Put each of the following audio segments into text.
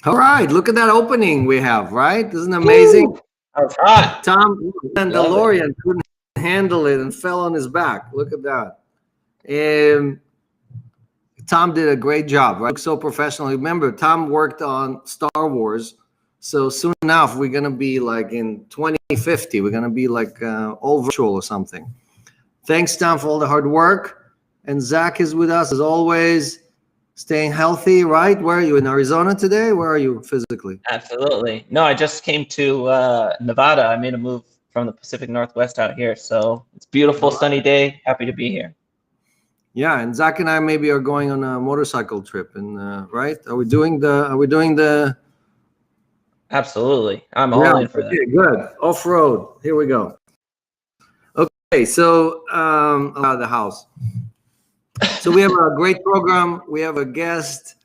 All right, look at that opening we have, right? Isn't it amazing? Woo! That was hot. Tom and Love it. DeLorean couldn't handle it and fell on his back. Look at that. And Tom did a great job, right? So professional. Remember, Tom worked on Star Wars. So soon enough, we're going to be like in 2050, we're going to be like all virtual or something. Thanks, Tom, for all the hard work. And Zach is with us as always, staying healthy, right? Where are you, in Arizona today? Where are you physically? Absolutely. No, I just came to Nevada. I made a move from the Pacific Northwest out here. So it's beautiful, sunny day. Happy to be here. Yeah, and Zach and I maybe are going on a motorcycle trip, and right? Are we doing the? Absolutely. I'm all in for that. Okay, good. Off road. Here we go. Okay, so out of the house. So we have a great program. We have a guest.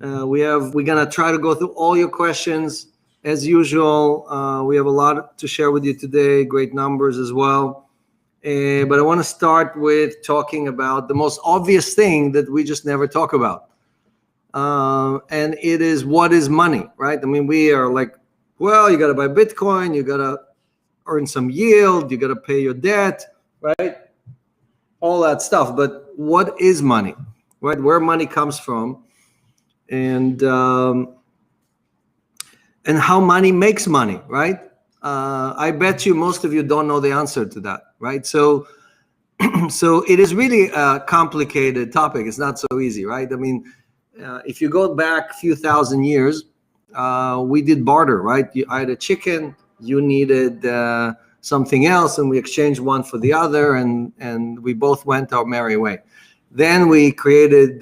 We're gonna try to go through all your questions as usual. We have a lot to share with you today. Great numbers as well. But I want to start with talking about the most obvious thing that we just never talk about. And it is, what is money, right? I mean, we are like, well, you got to buy Bitcoin, you got to earn some yield, you got to pay your debt, right? All that stuff. But what is money, right? Where money comes from, and how money makes money, right? I bet you most of you don't know the answer to that, right? So it is really a complicated topic. It's not so easy, right? I mean, if you go back a few thousand years, we did barter, right? I had a chicken, you needed something else, and we exchanged one for the other, and we both went our merry way. Then we created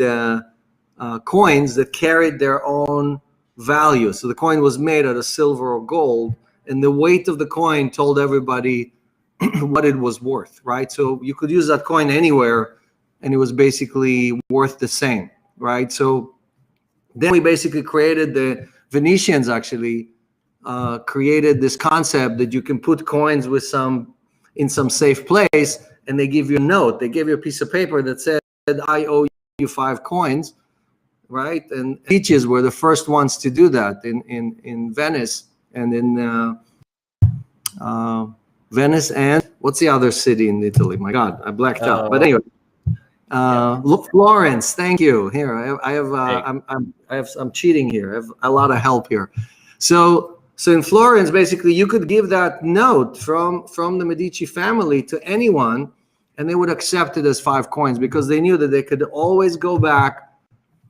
coins that carried their own value. So the coin was made out of silver or gold, and the weight of the coin told everybody what it was worth, right? So you could use that coin anywhere, and it was basically worth the same, right? So then we basically created, the Venetians actually created this concept that you can put coins in some safe place, and they give you a note. They give you a piece of paper that said, I owe you 5 coins, right? And Medicis were the first ones to do that in Venice, and in Venice, and what's the other city in Italy? My God, I blacked out. But anyway, look, Florence. Thank you. Here, I'm cheating here. I have a lot of help here. So in Florence, basically, you could give that note from the Medici family to anyone, and they would accept it as 5 coins, because they knew that they could always go back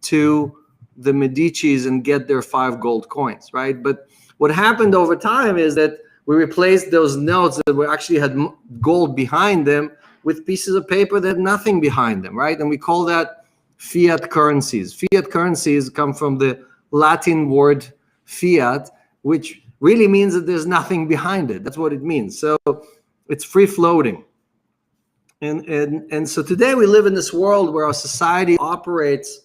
to the Medicis and get their 5 gold coins, right? But what happened over time is that we replaced those notes that were actually had gold behind them with pieces of paper that had nothing behind them, right? And we call that fiat currencies. Fiat currencies come from the Latin word fiat, which really means that there's nothing behind it. That's what it means. So it's free floating. And so today we live in this world where our society operates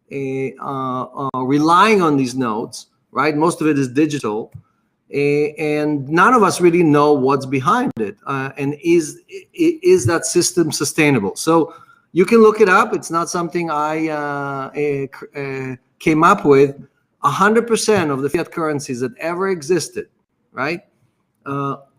relying on these notes, right? Most of it is digital, and none of us really know what's behind it, and is that system sustainable? So you can look it up. It's not something I came up with. 100% of the fiat currencies that ever existed, right,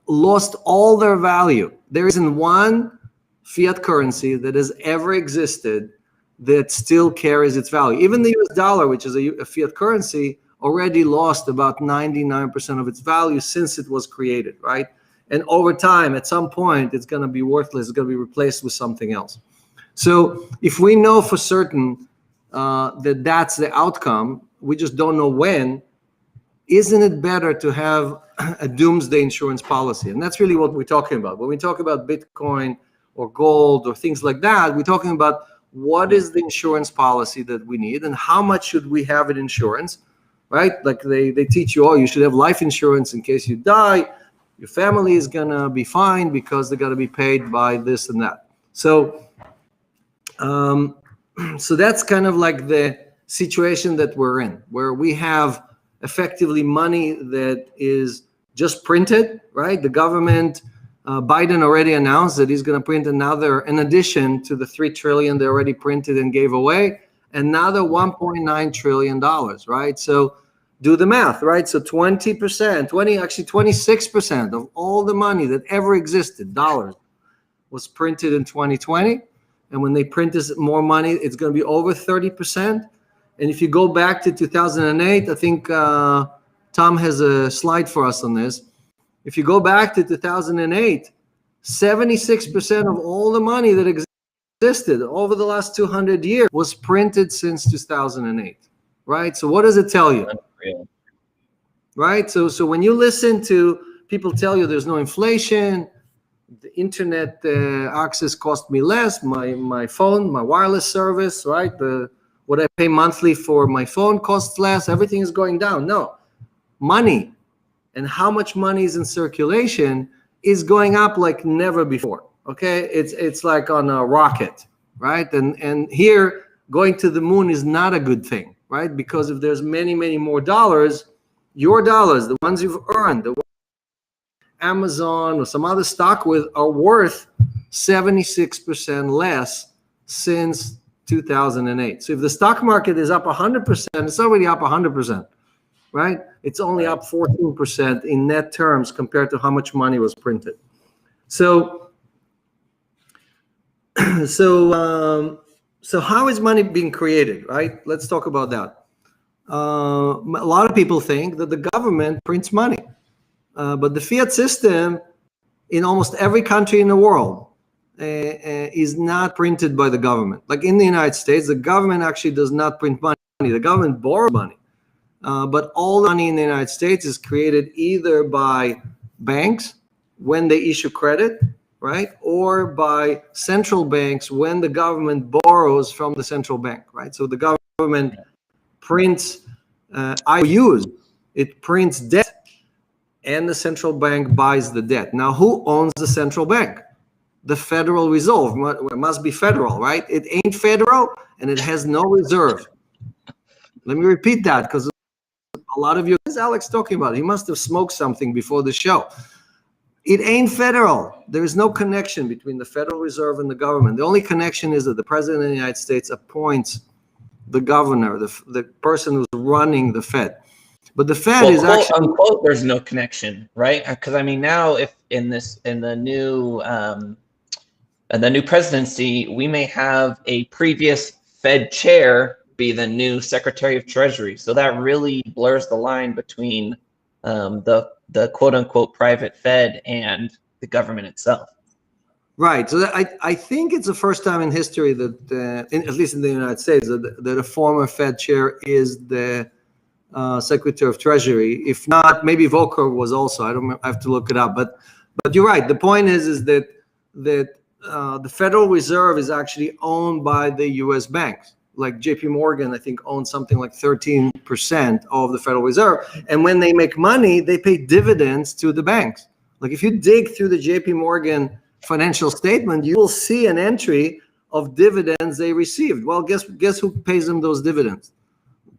lost all their value. There isn't one fiat currency that has ever existed that still carries its value. Even the US dollar, which is a fiat currency, already lost about 99% of its value since it was created, right? And over time, at some point, it's going to be worthless. It's going to be replaced with something else. So if we know for certain that that's the outcome, we just don't know when, isn't it better to have a doomsday insurance policy? And that's really what we're talking about. When we talk about Bitcoin or gold or things like that, we're talking about what is the insurance policy that we need, and how much should we have in insurance, right? Like they teach you, oh, you should have life insurance in case you die. Your family is going to be fine because they're going to be paid by this and that. So, so that's kind of like the situation that we're in, where we have effectively money that is just printed, right? The government, Biden already announced that he's going to print another, in addition to the $3 trillion they already printed and gave away, another $1.9 trillion, right? So do the math, right? So 20%, 26% of all the money that ever existed, dollars, was printed in 2020. And when they print this more money, it's going to be over 30%. And if you go back to 2008, I think Tom has a slide for us on this. If you go back to 2008, 76% of all the money that existed over the last 200 years was printed since 2008, right? So what does it tell you? Unreal. Right? So when you listen to people tell you there's no inflation, the internet access cost me less, my phone, my wireless service, right? What I pay monthly for my phone costs less, everything is going down. No, money and how much money is in circulation is going up like never before. Okay, it's like on a rocket, right? And here going to the moon is not a good thing, right? Because if there's many more dollars, your dollars, the ones you've earned, the ones Amazon or some other stock with, are worth 76% less since 2008. So if the stock market is up 100%, it's already up 100%, right? It's only up 14% in net terms compared to how much money was printed. So how is money being created, right? Let's talk about that. A lot of people think that the government prints money, but the fiat system in almost every country in the world is not printed by the government. Like in the United States, the government actually does not print money. The government borrows money, but all the money in the United States is created either by banks when they issue credit, right? Or by central banks when the government borrows from the central bank, right? So the government prints IOUs, it prints debt, and the central bank buys the debt. Now, who owns the central bank? The Federal Reserve. It must be federal, right? It ain't federal, and it has no reserve. Let me repeat that, because a lot of you, what is Alex talking about? He must have smoked something before the show. It ain't federal. There is no connection between the Federal Reserve and the government. The only connection is that the President of the United States appoints the governor, the person who's running the Fed. But the Fed is quote, actually, unquote, there's no connection, right? Because I mean, now if in the new presidency, we may have a previous Fed chair be the new Secretary of Treasury. So that really blurs the line between the quote unquote private Fed and the government itself. right. So I think it's the first time in history that, at least in the United States, that a former Fed chair is the Secretary of Treasury. If not, maybe Volcker was also. I have to look it up. But you're right. The point is that the Federal Reserve is actually owned by the U.S. banks. Like JP Morgan, I think, owns something like 13% of the Federal Reserve. And when they make money, they pay dividends to the banks. Like if you dig through the JP Morgan financial statement, you will see an entry of dividends they received. Well, guess who pays them those dividends?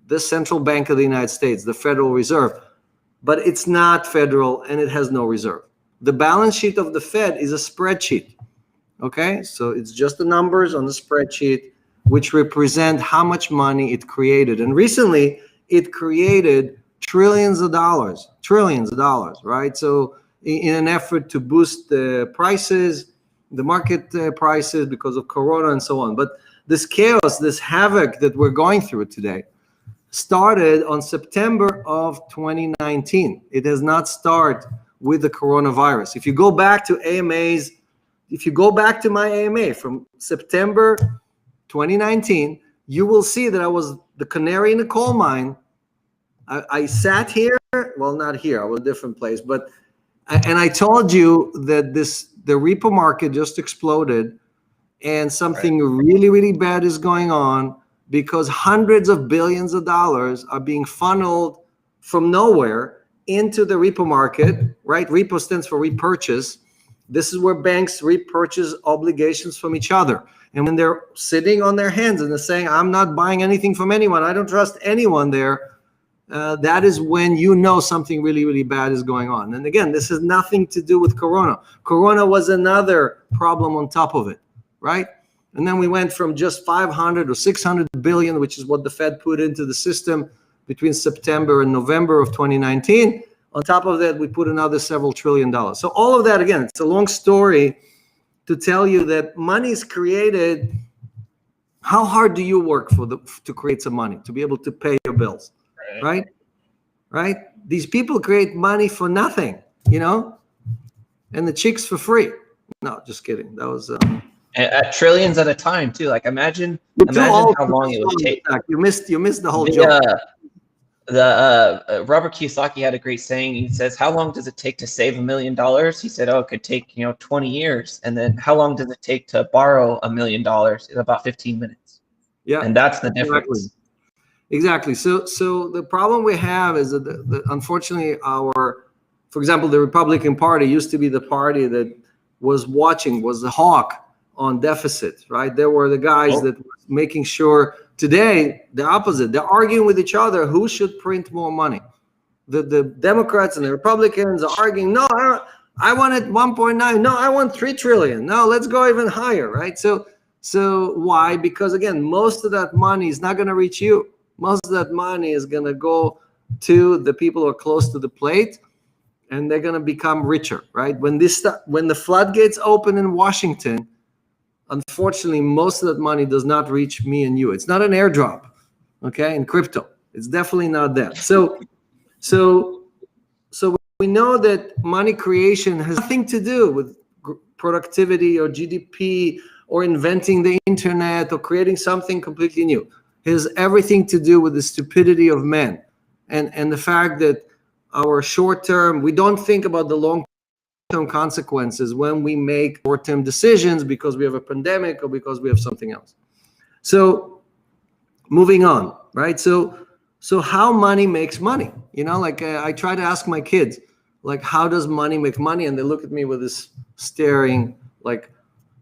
The Central Bank of the United States, the Federal Reserve. But it's not federal and it has no reserve. The balance sheet of the Fed is a spreadsheet. Okay, so it's just the numbers on the spreadsheet, which represent how much money it created. And recently, it created trillions of dollars, right? So in an effort to boost the prices, the market prices because of Corona and so on. But this chaos, this havoc that we're going through today started on September of 2019. It has not started with the coronavirus. If you go back to AMA's, if you go back to my AMA from September 2019, you will see that I was the canary in the coal mine. I sat here, well, not here, I was in a different place, and I told you that the repo market just exploded and something really bad is going on because hundreds of billions of dollars are being funneled from nowhere into the repo market, right? Repo stands for repurchase. This is where banks repurchase obligations from each other. And when they're sitting on their hands and they're saying, I'm not buying anything from anyone, I don't trust anyone there, that is when you know something really bad is going on. And again, this has nothing to do with Corona. Corona was another problem on top of it, right? And then we went from just 500 or 600 billion, which is what the Fed put into the system between September and November of 2019. On top of that, we put another several $1 trillion. So all of that, again, it's a long story to tell you that money is created. How hard do you work to create some money, to be able to pay your bills, right? Right? These people create money for nothing, and the chicks for free. No, just kidding. That was at trillions at a time too. Like imagine how long it would take. You missed the whole joke. Robert Kiyosaki had a great saying. He says, "How long does it take to save $1 million?" He said, "Oh, it could take 20 years." And then, how long does it take to borrow $1 million? It's about 15 minutes. Yeah, and that's the difference. Exactly. So the problem we have is that unfortunately for example, the Republican Party used to be the party that was the hawk on deficit, right? There were the guys that were making sure. Today, the opposite. They're arguing with each other who should print more money. The Democrats and the Republicans are arguing, no, I want it 1.9. No, I want 3 trillion. No, let's go even higher, right? So why? Because again, most of that money is not going to reach you. Most of that money is going to go to the people who are close to the plate, and they're going to become richer, right? When the floodgates open in Washington, unfortunately, most of that money does not reach me and you. It's not an airdrop, okay? In crypto, it's definitely not that. So we know that money creation has nothing to do with productivity or GDP or inventing the internet or creating something completely new. It has everything to do with the stupidity of men and the fact that our short-term, we don't think about the long-term consequences when we make short-term decisions because we have a pandemic or because we have something else. So moving on, right? So how money makes money? I try to ask my kids, like, how does money make money? And they look at me with this staring, like,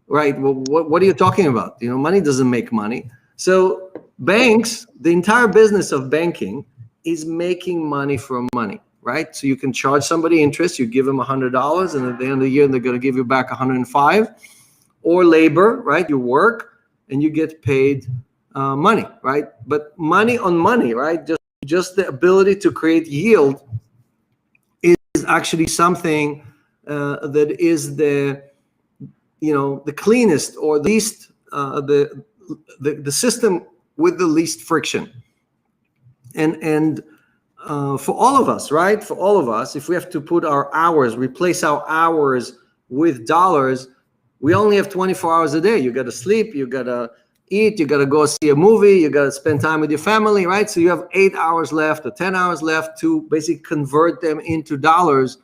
right, well, what are you talking about? Money doesn't make money. So banks, the entire business of banking is making money from money. Right? So you can charge somebody interest, you give them $100, and at the end of the year, they're going to give you back 105. Or labor, right? You work and you get paid money, right? But money on money, right? Just the ability to create yield is actually something that is the cleanest or least, the system with the least friction. And for all of us, right? For all of us, if we have to put our hours, replace our hours with dollars, we only have 24 hours a day. You got to sleep, you got to eat, you got to go see a movie, you got to spend time with your family, right? So you have 8 hours left or 10 hours left to basically convert them into dollars.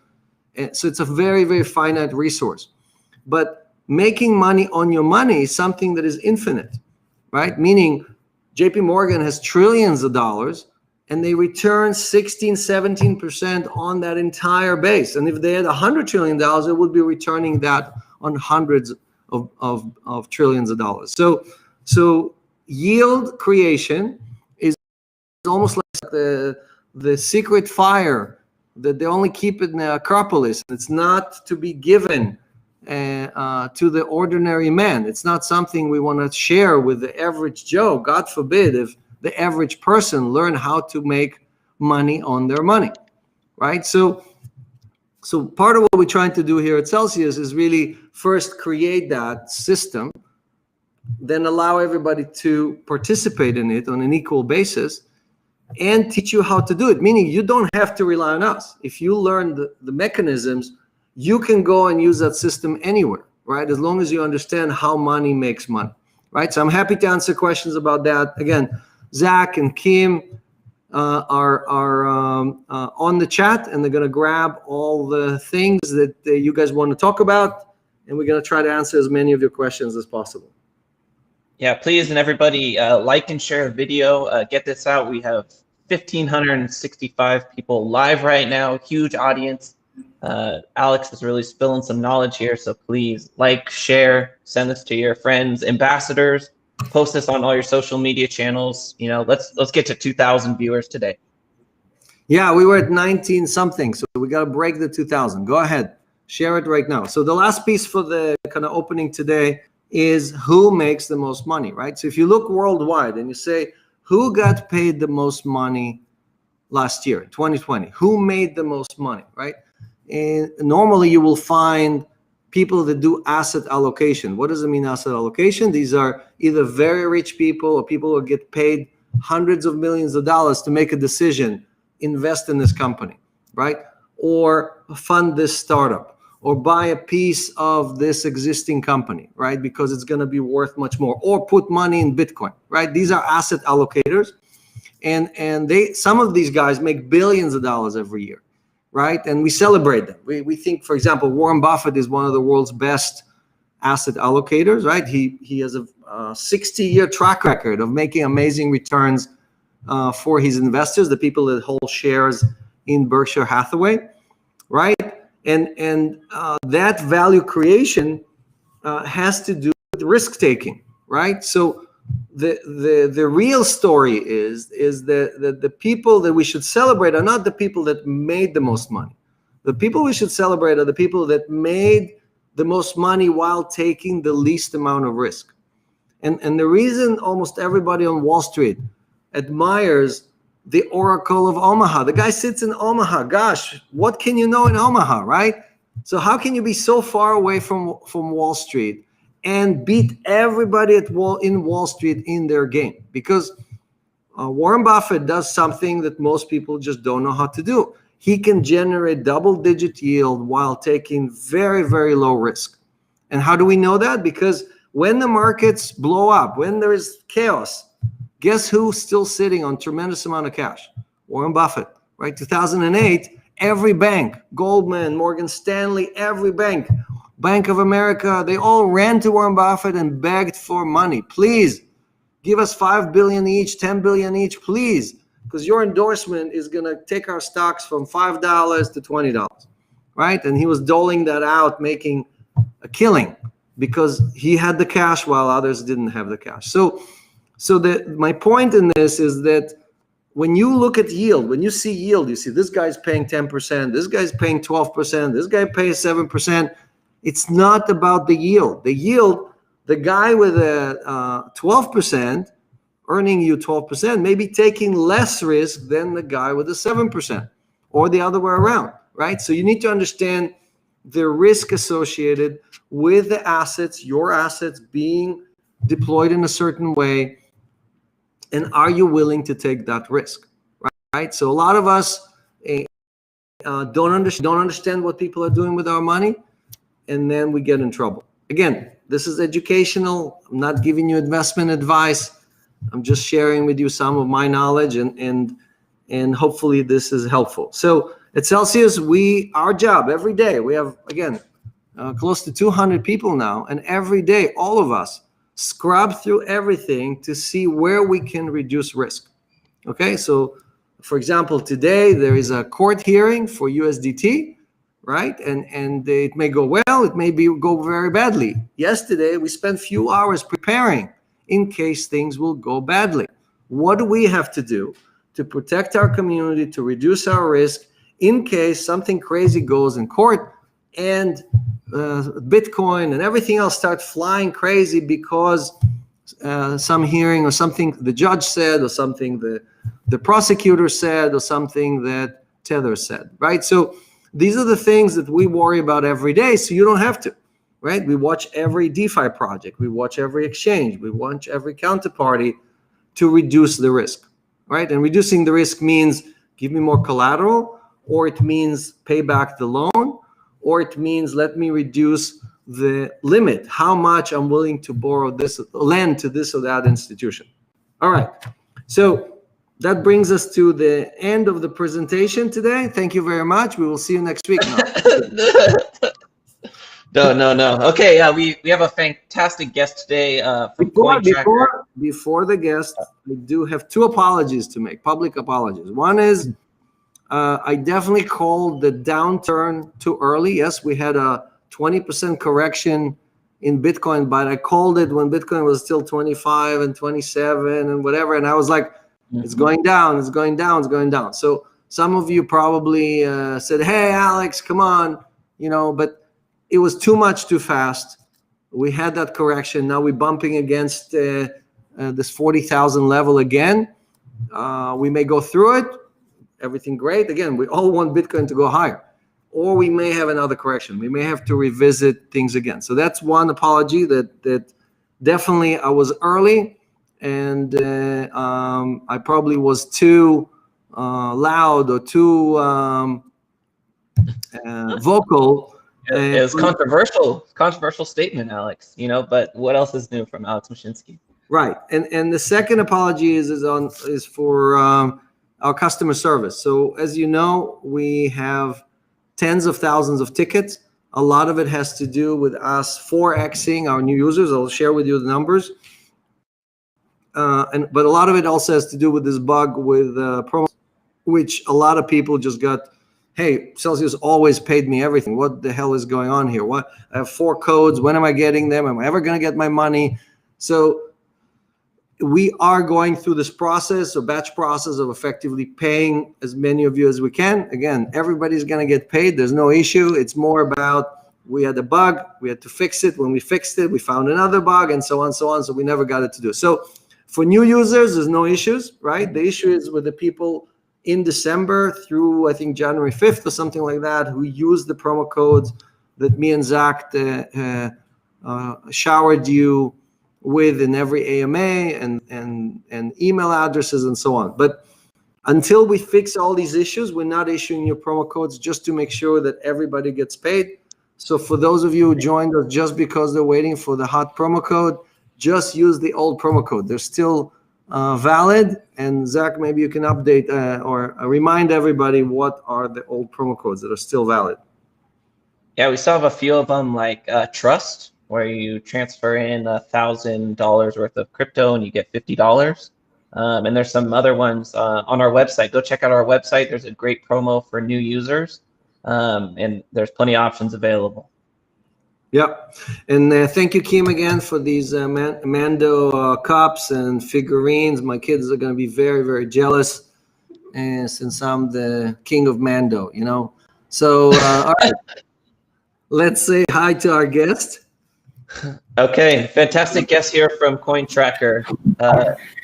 And so it's a very, very finite resource. But making money on your money is something that is infinite, right? Meaning JP Morgan has trillions of dollars, and they return 16, 17% on that entire base. And if they had $100 trillion, it would be returning that on hundreds of trillions of dollars. So yield creation is almost like the secret fire that they only keep in the Acropolis. It's not to be given to the ordinary man. It's not something we want to share with the average Joe. God forbid if the average person learn how to make money on their money, right? So part of what we're trying to do here at Celsius is really first create that system, then allow everybody to participate in it on an equal basis and teach you how to do it, meaning you don't have to rely on us. If you learn the mechanisms, you can go and use that system anywhere, right? As long as you understand how money makes money, right? So I'm happy to answer questions about that. Again, Zach and Kim are on the chat, and they're going to grab all the things that you guys want to talk about, and we're going to try to answer as many of your questions as possible. Yeah, please, and everybody, like and share the video. Get this out. We have 1,565 people live right now, huge audience. Alex is really spilling some knowledge here, so please like, share, send this to your friends, ambassadors. Post this on all your social media channels. Let's get to 2,000 viewers today. Yeah, we were at 19 something, so we got to break the 2,000. Go ahead, share it right now. So the last piece for the kind of opening today is who makes the most money, right? So if you look worldwide and you say, who got paid the most money last year, 2020? Who made the most money, right? And normally you will find people that do asset allocation. What does it mean, asset allocation? These are either very rich people or people who get paid hundreds of millions of dollars to make a decision, invest in this company, right? Or fund this startup, or buy a piece of this existing company, right? Because it's going to be worth much more, or put money in Bitcoin, right? These are asset allocators. And some of these guys make billions of dollars every year, right? And we celebrate them. We think, for example, Warren Buffett is one of the world's best asset allocators, right? He has a 60-year track record of making amazing returns for his investors, the people that hold shares in Berkshire Hathaway, right? And that value creation has to do with risk taking, right? So the real story is that the people that we should celebrate are not the people that made the most money. The people we should celebrate are the people that made the most money while taking the least amount of risk. And the reason almost everybody on Wall Street admires the Oracle of Omaha, the guy sits in Omaha. Gosh, what can you know in Omaha, right? So how can you be so far away from Wall Street and beat everybody in Wall Street in their game? Because Warren Buffett does something that most people just don't know how to do. He can generate double-digit yield while taking very, very low risk. And how do we know that? Because when the markets blow up, when there is chaos, guess who's still sitting on tremendous amount of cash? Warren Buffett, right? 2008, every bank, Goldman, Morgan Stanley, every bank, Bank of America, they all ran to Warren Buffett and begged for money. Please give us $5 billion each, $10 billion each, please, because your endorsement is going to take our stocks from $5 to $20, right? And he was doling that out, making a killing because he had the cash while others didn't have the cash. So my point in this is that when you look at yield, when you see yield, you see this guy's paying 10%, this guy's paying 12%, this guy pays 7%. It's not about the yield. The yield, the guy with a 12% earning you 12% may be taking less risk than the guy with a 7%, or the other way around, right? So you need to understand the risk associated with the assets, your assets being deployed in a certain way, and are you willing to take that risk, right? So a lot of us don't understand what people are doing with our money, and then we get in trouble. Again, this is educational. I'm not giving you investment advice. I'm just sharing with you some of my knowledge, and hopefully this is helpful. So at Celsius, our job every day, we have, again, close to 200 people now, and every day, all of us scrub through everything to see where we can reduce risk. Okay, so for example, today there is a court hearing for USDT, right? And it may go well, it may go very badly. Yesterday, we spent a few hours preparing in case things will go badly. What do we have to do to protect our community, to reduce our risk in case something crazy goes in court and Bitcoin and everything else start flying crazy because some hearing or something the judge said, or something the prosecutor said, or something that Tether said, right? So these are the things that we worry about every day, so you don't have to, right? We watch every DeFi project, we watch every exchange, we watch every counterparty to reduce the risk, right? And reducing the risk means give me more collateral, or it means pay back the loan, or it means let me reduce the limit, how much I'm willing to lend to this or that institution. All right, so that brings us to the end of the presentation today. Thank you very much. We will see you next week. No. Okay, yeah, we have a fantastic guest today from CoinTracker. Before the guest, I do have two apologies to make, public apologies. One is I definitely called the downturn too early. Yes, we had a 20% correction in Bitcoin, but I called it when Bitcoin was still 25 and 27 and whatever, and I was like, it's going down, it's going down, it's going down. So some of you probably said, hey, Alex, come on, but it was too much too fast. We had that correction. Now we're bumping against this 40,000 level again. We may go through it. everything great. Again, we all want Bitcoin to go higher, or we may have another correction. We may have to revisit things again. So that's one apology that definitely I was early, and I probably was too loud or too vocal. It was controversial statement, Alex. But what else is new from Alex Mashinsky? Right, and the second apology is for our customer service. So as you know, we have tens of thousands of tickets. A lot of it has to do with us 4xing our new users. I'll share with you the numbers. But a lot of it also has to do with this bug with promo, which a lot of people just got, hey, Celsius always paid me everything. What the hell is going on here? What? I have 4 codes. When am I getting them? Am I ever going to get my money? So we are going through this process, a batch process of effectively paying as many of you as we can. Again, everybody's going to get paid. There's no issue. It's more about we had a bug. We had to fix it. When we fixed it, we found another bug, and so on, so on. So we never got it to do. So for new users, there's no issues, right? The issue is with the people in December through, I think, January 5th or something like that, who used the promo codes that me and Zach showered you with in every AMA and email addresses and so on. But until we fix all these issues, we're not issuing new promo codes, just to make sure that everybody gets paid. So for those of you who joined us just because they're waiting for the hot promo code, just use the old promo code. They're still valid. And Zach, maybe you can update or remind everybody what are the old promo codes that are still valid. Yeah, we still have a few of them, like Trust, where you transfer in $1,000 worth of crypto and you get $50. And there's some other ones on our website. Go check out our website. There's a great promo for new users, and there's plenty of options available. Yep. And thank you, Kim, again for these Mando cups and figurines. My kids are going to be very, very jealous, since I'm the king of Mando, So, all right, let's say hi to our guest. Okay, fantastic guest here from CoinTracker.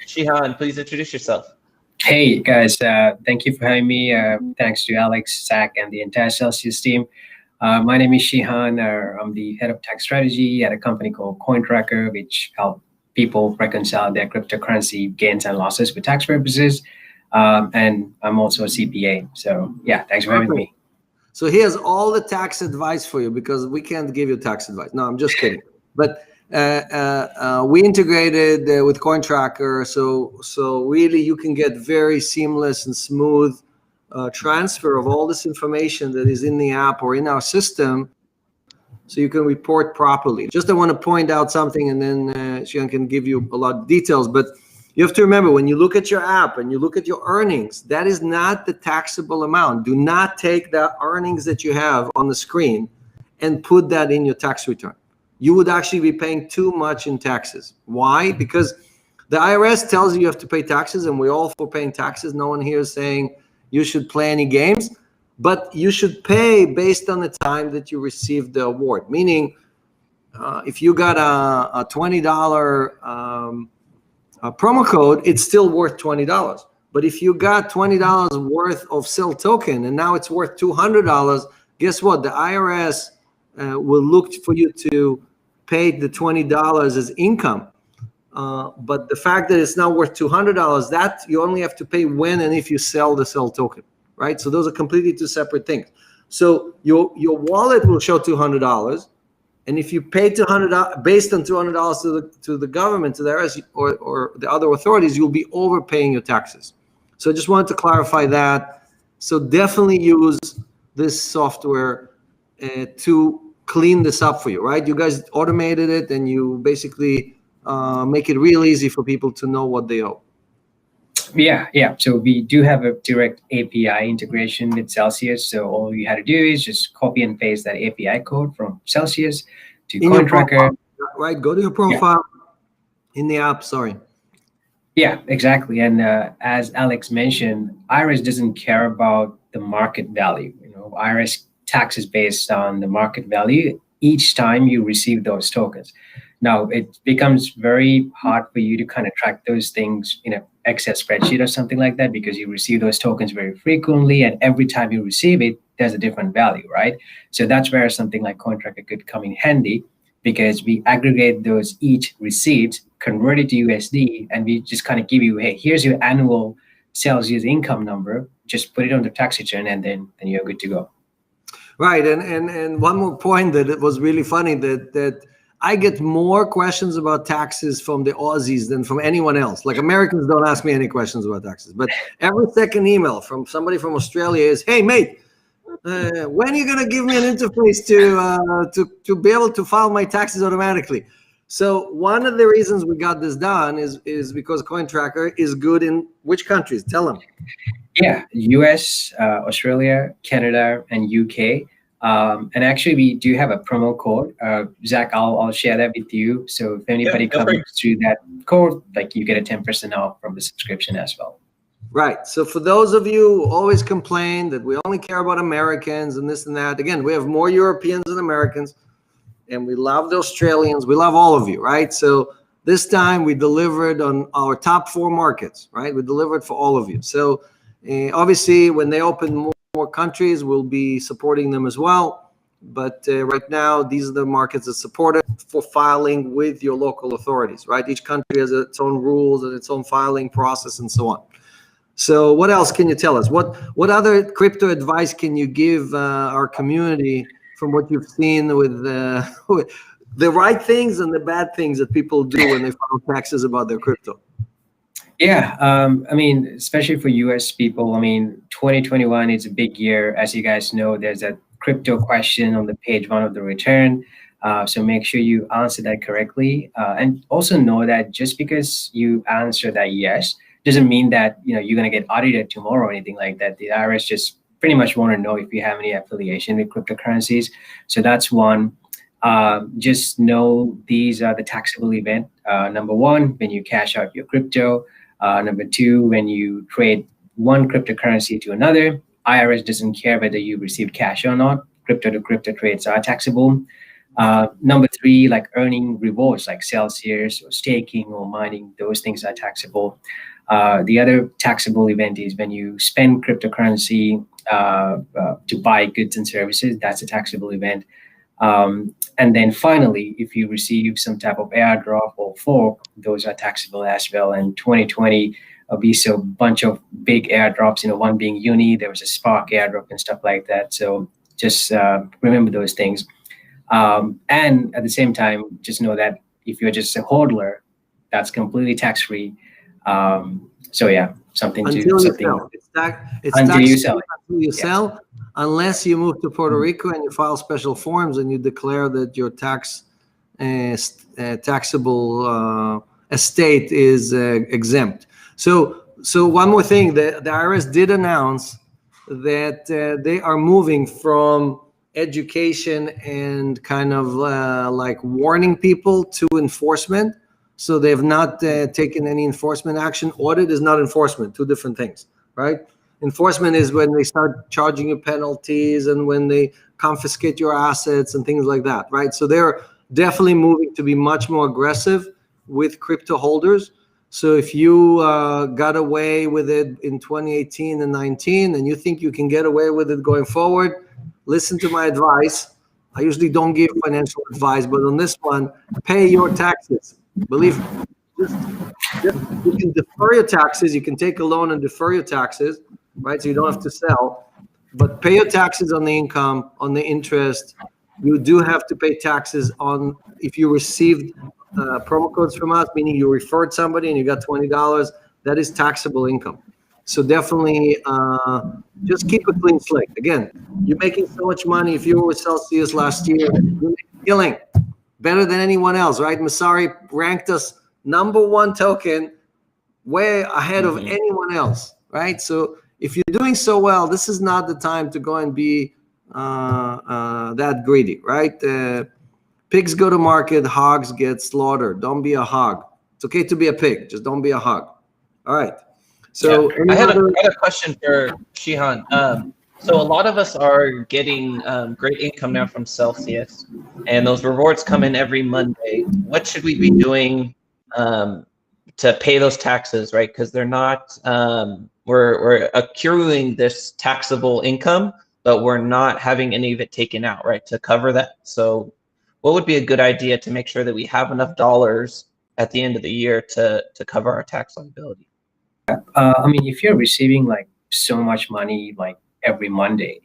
Shihan, please introduce yourself. Hey, guys. Thank you for having me. Thanks to Alex, Zach, and the entire Celsius team. My name is Shihan. I'm the head of tax strategy at a company called CoinTracker, which help people reconcile their cryptocurrency gains and losses for tax purposes. And I'm also a CPA. So yeah, thanks for having me. So he has all the tax advice for you, because we can't give you tax advice. No, I'm just kidding. But we integrated with CoinTracker, so really you can get very seamless and smooth transfer of all this information that is in the app or in our system, so you can report properly. Just I want to point out something, and then Shihan can give you a lot of details. But you have to remember, when you look at your app and you look at your earnings, that is not the taxable amount. Do not take the earnings that you have on the screen and put that in your tax return. You would actually be paying too much in taxes. Why? Because the IRS tells you have to pay taxes, and we're all for paying taxes. No one here is saying you should play any games, but you should pay based on the time that you received the award. Meaning, if you got a $20 promo code, it's still worth $20. But if you got $20 worth of sell token and now it's worth $200, guess what? The IRS will look for you to pay the $20 as income. But the fact that it's now worth $200, that you only have to pay when and if you sell the sell token, right? So those are completely two separate things. So your wallet will show $200, and if you pay $200 based on $200 to the government, to the IRS or the other authorities, you'll be overpaying your taxes. So I just wanted to clarify that. So definitely use this software to clean this up for you, right? You guys automated it, and you basically make it real easy for people to know what they owe. Yeah. So we do have a direct API integration with Celsius. So all you had to do is just copy and paste that API code from Celsius to CoinTracker. Right. Go to your profile in the app. Sorry. Yeah, exactly. And as Alex mentioned, IRS doesn't care about the market value. IRS taxes based on the market value each time you receive those tokens. Now, it becomes very hard for you to kind of track those things in a Excel spreadsheet or something like that, because you receive those tokens very frequently, and every time you receive it, there's a different value, right? So that's where something like CoinTracker could come in handy, because we aggregate those each receipts, convert it to USD, and we just kind of give you, hey, here's your annual Celsius income number. Just put it on the tax return, and then you're good to go. Right, and one more point that it was really funny, that I get more questions about taxes from the Aussies than from anyone else. Like, Americans don't ask me any questions about taxes, but every second email from somebody from Australia is, "Hey, mate, when are you gonna give me an interface to be able to file my taxes automatically?" So one of the reasons we got this done is because CoinTracker is good in which countries? Tell them. Yeah, US, Australia, Canada, and UK. And actually, we do have a promo code. Zach, I'll share that with you. So if anybody comes through that code, like, you get a 10% off from the subscription as well. Right. So for those of you who always complain that we only care about Americans and this and that, again, we have more Europeans than Americans, and we love the Australians. We love all of you, right? So this time we delivered on our top 4 markets, right? We delivered for all of you. So obviously, when they open more countries, we'll be supporting them as well. But right now, these are the markets that support it for filing with your local authorities, right? Each country has its own rules and its own filing process and so on. So what else can you tell us? What other crypto advice can you give our community from what you've seen with the right things and the bad things that people do when they file taxes about their crypto? Yeah, I mean, especially for US people, I mean, 2021 is a big year. As you guys know, there's a crypto question on the page 1 of the return. So make sure you answer that correctly. And also know that just because you answer that yes, doesn't mean that, you know, you're going to get audited tomorrow or anything like that. The IRS just pretty much want to know if you have any affiliation with cryptocurrencies. So that's one. Just know these are the taxable event. Number 1, when you cash out your crypto. Number 2, when you trade one cryptocurrency to another, IRS doesn't care whether you received cash or not. Crypto to crypto trades are taxable. Number 3, like earning rewards like Celsius or staking or mining, those things are taxable. The other taxable event is when you spend cryptocurrency to buy goods and services. That's a taxable event. And then finally, if you receive some type of airdrop or fork, those are taxable as well. And 2020, we saw a bunch of big airdrops, you know, one being Uni, there was a Spark airdrop and stuff like that. So just remember those things. And at the same time, just know that if you're just a hodler, that's completely tax-free. So yeah, something until to you something sell. It's until you sell. until you sell, unless you move to Puerto Rico and you file special forms and you declare that your taxable estate is exempt. So one more thing, the IRS did announce that they are moving from education and kind of like warning people to enforcement. So they have not taken any enforcement action. Audit is not enforcement, 2 different things, right? Enforcement is when they start charging you penalties and when they confiscate your assets and things like that, right? So they're definitely moving to be much more aggressive with crypto holders. So if you got away with it in 2018 and 19 and you think you can get away with it going forward, listen to my advice. I usually don't give financial advice, but on this one, pay your taxes. Believe me, just you can defer your taxes. You can take a loan and defer your taxes, right? So you don't have to sell, but pay your taxes on the income, on the interest. You do have to pay taxes on if you received promo codes from us, meaning you referred somebody and you got $20. That is taxable income. So definitely just keep a clean slate. Again, you're making so much money. If you were with Celsius last year, you're making a killing. Better than anyone else, right? Masari ranked us #1 token, way ahead of anyone else, right? So if you're doing so well, this is not the time to go and be that greedy, right? Pigs go to market, hogs get slaughtered. Don't be a hog. It's okay to be a pig, just don't be a hog. All right. So yeah. I had a question for Shihan. So a lot of us are getting great income now from Celsius, and those rewards come in every Monday. What should we be doing to pay those taxes, right? Because they're not, we're accruing this taxable income, but we're not having any of it taken out, right, to cover that. So what would be a good idea to make sure that we have enough dollars at the end of the year to cover our tax liability? I mean, if you're receiving like so much money like every Monday,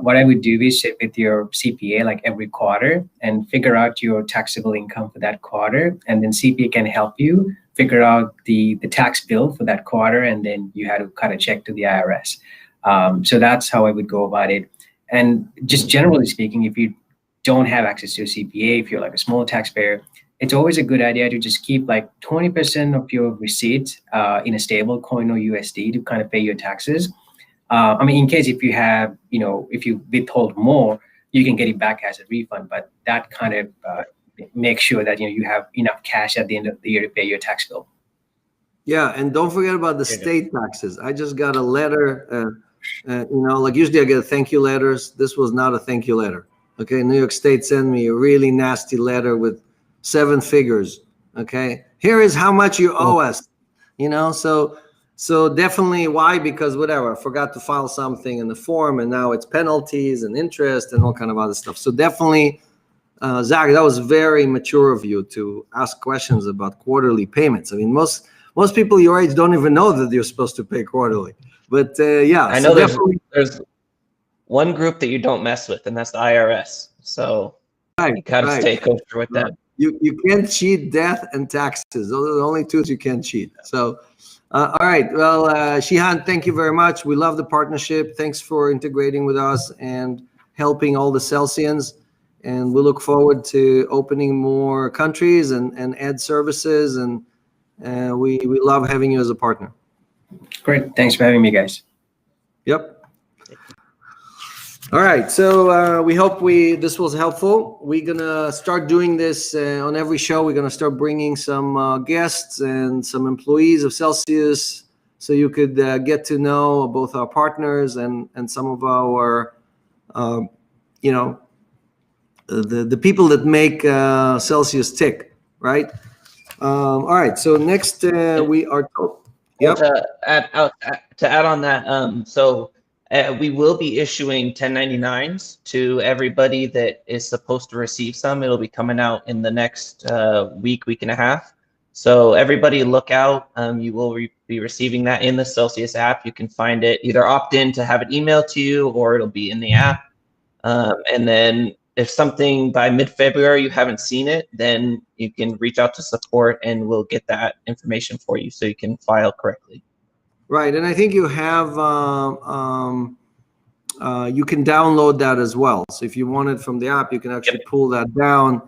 what I would do is sit with your CPA like every quarter and figure out your taxable income for that quarter, and then CPA can help you figure out the tax bill for that quarter, and then you had to cut a check to the IRS. So that's how I would go about it. And just generally speaking, if you don't have access to a CPA, if you're like a small taxpayer, it's always a good idea to just keep like 20% of your receipts in a stable coin or USD to kind of pay your taxes. I mean, in case if you have, if you withhold more, you can get it back as a refund, but that kind of makes sure that, you have enough cash at the end of the year to pay your tax bill. Yeah, and don't forget about the state taxes. I just got a letter, like usually I get thank you letters. This was not a thank you letter. Okay, New York State sent me a really nasty letter with 7 figures. Okay, here is how much you owe us. So definitely, why? Because whatever, I forgot to file something in the form, and now it's penalties and interest and all kind of other stuff. So definitely, Zach, that was very mature of you to ask questions about quarterly payments. I mean, most people your age don't even know that you're supposed to pay quarterly. But yeah, I know there's one group that you don't mess with, and that's the IRS. So you gotta stay kosher with that. You can't cheat death and taxes. Those are the only 2 you can't cheat. So. All right. Well, Shihan, thank you very much. We love the partnership. Thanks for integrating with us and helping all the Celsians. And we look forward to opening more countries and add services. And we love having you as a partner. Great. Thanks for having me, guys. Yep. All right. So we hope this was helpful. We're going to start doing this on every show. We're going to start bringing some guests and some employees of Celsius so you could get to know both our partners and some of our, the people that make Celsius tick, right? All right. So next we are. Yep. To add on that, we will be issuing 1099s to everybody that is supposed to receive some. It'll be coming out in the next week and a half. So everybody look out. You will be receiving that in the Celsius app. You can find it, either opt in to have it emailed to you, or it'll be in the app. And then if something by mid-February you haven't seen it, then you can reach out to support and we'll get that information for you so you can file correctly. Right, and I think you have, you can download that as well. So if you want it from the app, you can actually pull that down.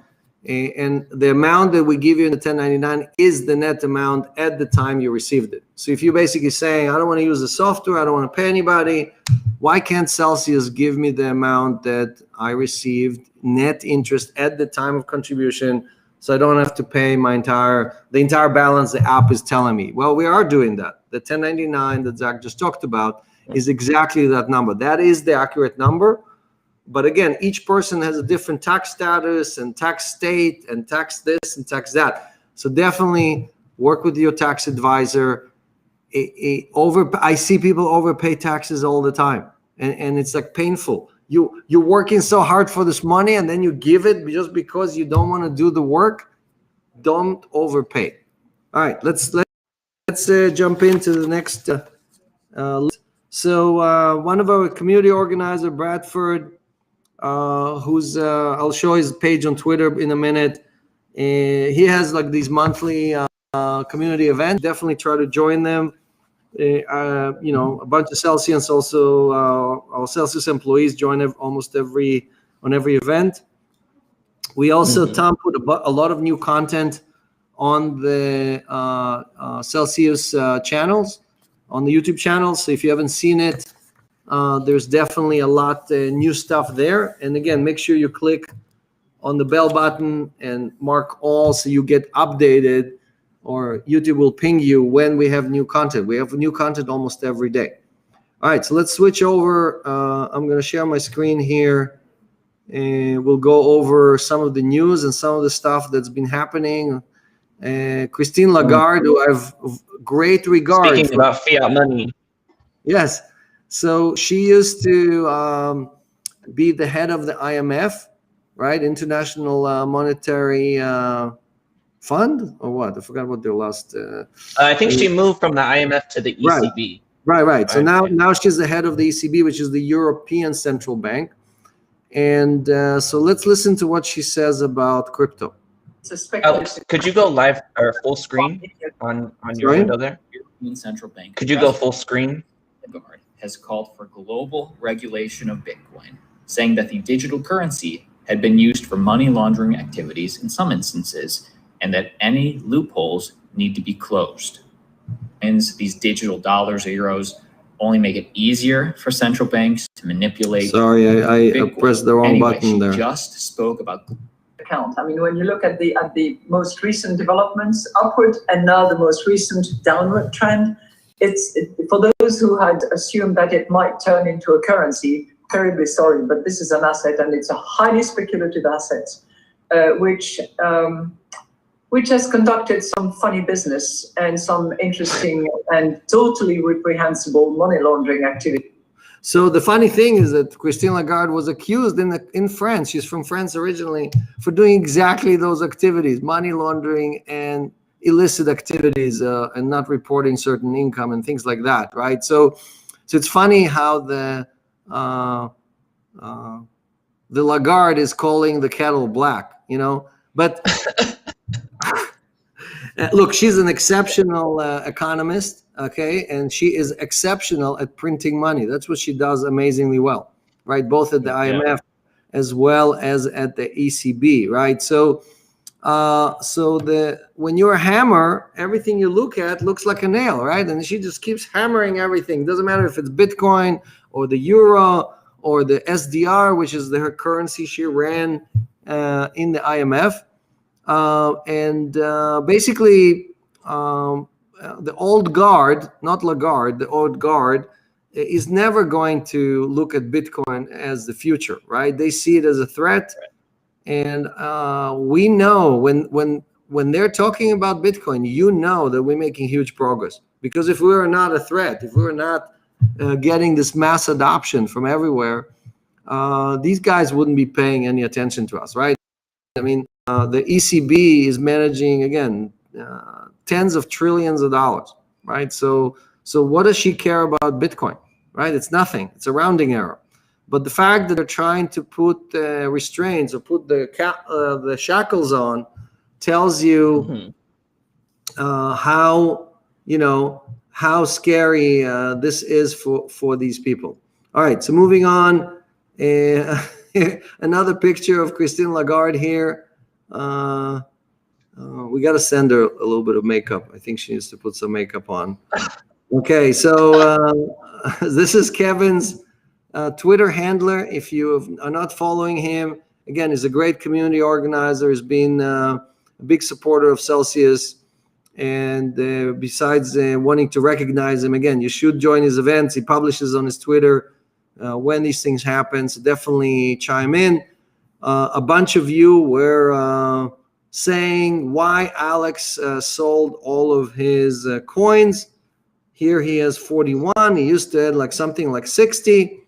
And the amount that we give you in the 1099 is the net amount at the time you received it. So if you're basically saying, I don't want to use the software, I don't want to pay anybody, why can't Celsius give me the amount that I received net interest at the time of contribution, so I don't have to pay the entire balance the app is telling me? Well, we are doing that. The 1099 that Zach just talked about is exactly that number. That is the accurate number. But again, each person has a different tax status and tax state and tax this and tax that. So definitely work with your tax advisor. I see people overpay taxes all the time, and it's like painful. You're working so hard for this money, and then you give it just because you don't want to do the work. Don't overpay. All right, let's jump into the next. So one of our community organizer, Bradford, who's I'll show his page on Twitter in a minute. He has like these monthly community events. Definitely try to join them. A bunch of Celsius also, our Celsius employees join almost on every event. We also, Tom, put a lot of new content on the Celsius channels, on the YouTube channels. So if you haven't seen it, there's definitely a lot new stuff there. And again, make sure you click on the bell button and mark all so you get updated, or YouTube will ping you when we have new content. We have new content almost every day. All right, so let's switch over. I'm going to share my screen here, and we'll go over some of the news and some of the stuff that's been happening. Christine Lagarde, who I have great regard Speaking for. about fiat money. Yes. So she used to be the head of the IMF, right? International Monetary Fund, or what? I forgot what their last. I think she moved from the IMF to the ECB. Right. So now she's the head of the ECB, which is the European Central Bank. And so let's listen to what she says about crypto. Alex, could you go live or full screen on your window there? European Central Bank. Could you go full screen? Lagarde has called for global regulation of Bitcoin, saying that the digital currency had been used for money laundering activities in some instances, and that any loopholes need to be closed. And these digital dollars or euros only make it easier for central banks to manipulate. Sorry, I pressed the wrong button there. She just spoke about account. I mean, when you look at the most recent developments upward and now the most recent downward trend, for those who had assumed that it might turn into a currency, terribly sorry, but this is an asset and it's a highly speculative asset, which has conducted some funny business and some interesting and totally reprehensible money laundering activity. So the funny thing is that Christine Lagarde was accused in France, she's from France originally, for doing exactly those activities, money laundering and illicit activities, and not reporting certain income and things like that, right? So it's funny how the Lagarde is calling the kettle black, but look, she's an exceptional economist, okay, and she is exceptional at printing money. That's what she does amazingly well, right? Both at the IMF as well as at the ECB, right? So when you're a hammer, everything you look at looks like a nail, right? And she just keeps hammering everything. Doesn't matter if it's Bitcoin or the euro or the SDR, which is her currency she ran in the IMF. Basically, the old guard, not Lagarde, the old guard is never going to look at Bitcoin as the future, right? They see it as a threat. And we know when they're talking about Bitcoin, that we're making huge progress. Because if we were not a threat, if we were not getting this mass adoption from everywhere, these guys wouldn't be paying any attention to us, right? I mean, the ECB is managing, again, tens of trillions of dollars, right? So what does she care about Bitcoin, right? It's nothing. It's a rounding error. But the fact that they're trying to put restraints or put the shackles on tells you how scary this is for these people. All right, so moving on, another picture of Christine Lagarde here. We got to send her a little bit of makeup. I think she needs to put some makeup on. Okay, so this is Kevin's Twitter handler. If you are not following him, again, he's a great community organizer. He's been a big supporter of Celsius. And besides wanting to recognize him, again, you should join his events. He publishes on his Twitter when these things happen. So definitely chime in. A bunch of you were saying why Alex sold all of his coins. Here he has 41. He used to have something like 60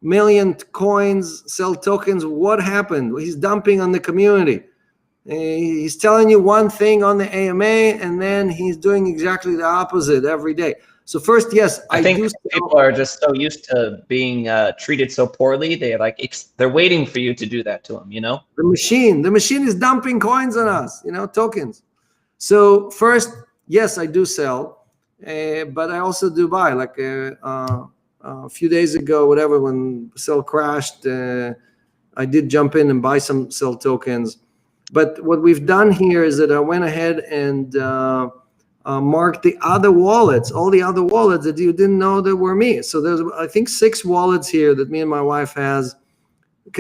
million coins, sell tokens. What happened? He's dumping on the community. He's telling you one thing on the AMA, and then he's doing exactly the opposite every day. So first, yes, I think people are just so used to being treated so poorly. They're waiting for you to do that to them, The machine is dumping coins on us, tokens. So first, yes, I do sell, but I also do buy. Like a few days ago, whatever, when Cell crashed, I did jump in and buy some Cell tokens. But what we've done here is that I went ahead and marked the other wallets, all the other wallets that you didn't know that were me. So there's, I think, 6 wallets here that me and my wife has.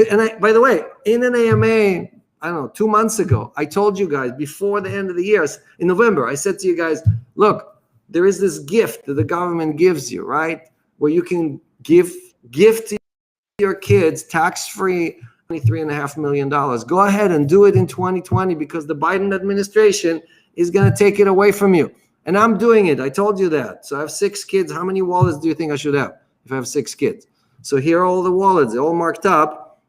And by the way, in an AMA, I don't know, 2 months ago, I told you guys before the end of the year, in November, I said to you guys, look, there is this gift that the government gives you, right? Where you can gift to your kids tax-free $23.5 million. Go ahead and do it in 2020 because the Biden administration is going to take it away from you. And I'm doing it. I told you that. So I have 6 kids. How many wallets do you think I should have if I have 6 kids? So here are all the wallets. They're all marked up.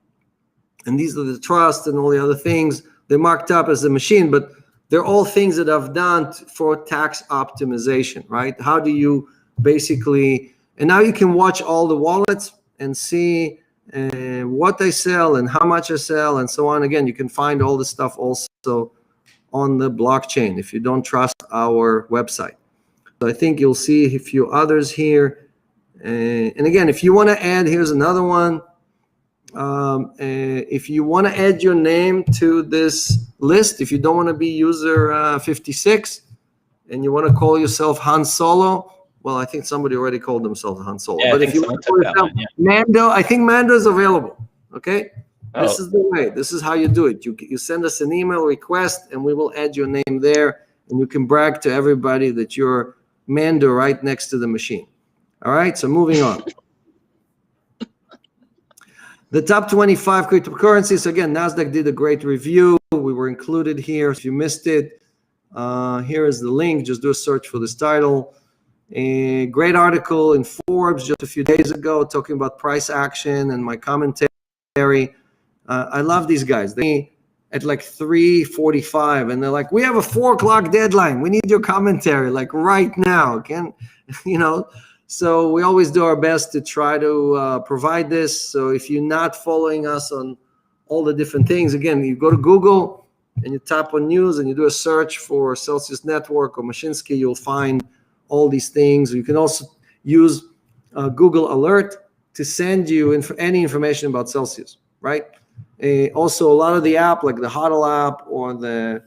And these are the trust and all the other things. They're marked up as a machine, but they're all things that I've done for tax optimization, right? How do you basically, and now you can watch all the wallets and see what they sell and how much I sell and so on. Again, you can find all this stuff also on the blockchain if you don't trust our website. So I think you'll see a few others here. And again, if you want to add, here's another one. If you want to add your name to this list, if you don't want to be user 56 and you want to call yourself Han Solo, well, I think somebody already called themselves Han Solo. Yeah, but if you want to call yourself Mando, I think Mando is available. Okay, this is the way. This is how you do it. You send us an email request, and we will add your name there, and you can brag to everybody that you're Mando right next to the machine. All right. So moving on. The top 25 cryptocurrencies. Again, NASDAQ did a great review. We were included here. If you missed it, here is the link. Just do a search for this title. A great article in Forbes just a few days ago talking about price action and my commentary. I love these guys. They at like 3:45 and they're like, we have a 4 o'clock deadline. We need your commentary like right now. So we always do our best to try to provide this. So if you're not following us on all the different things, again, you go to Google and you tap on news and you do a search for Celsius Network or Mashinsky, you'll find all these things. You can also use Google Alert to send you any information about Celsius, right? Also, a lot of the app, like the HODL app or the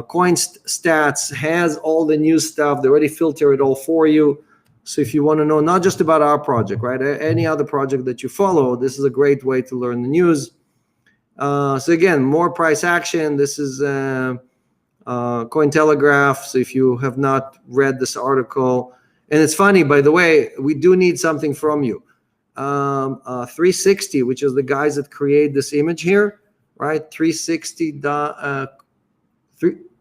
Coin Stats, has all the news stuff. They already filter it all for you. So if you want to know not just about our project, right, any other project that you follow, this is a great way to learn the news. So again, more price action. This is Cointelegraph. So if you have not read this article, and it's funny, by the way, we do need something from you. 360, which is the guys that create this image here, right? 360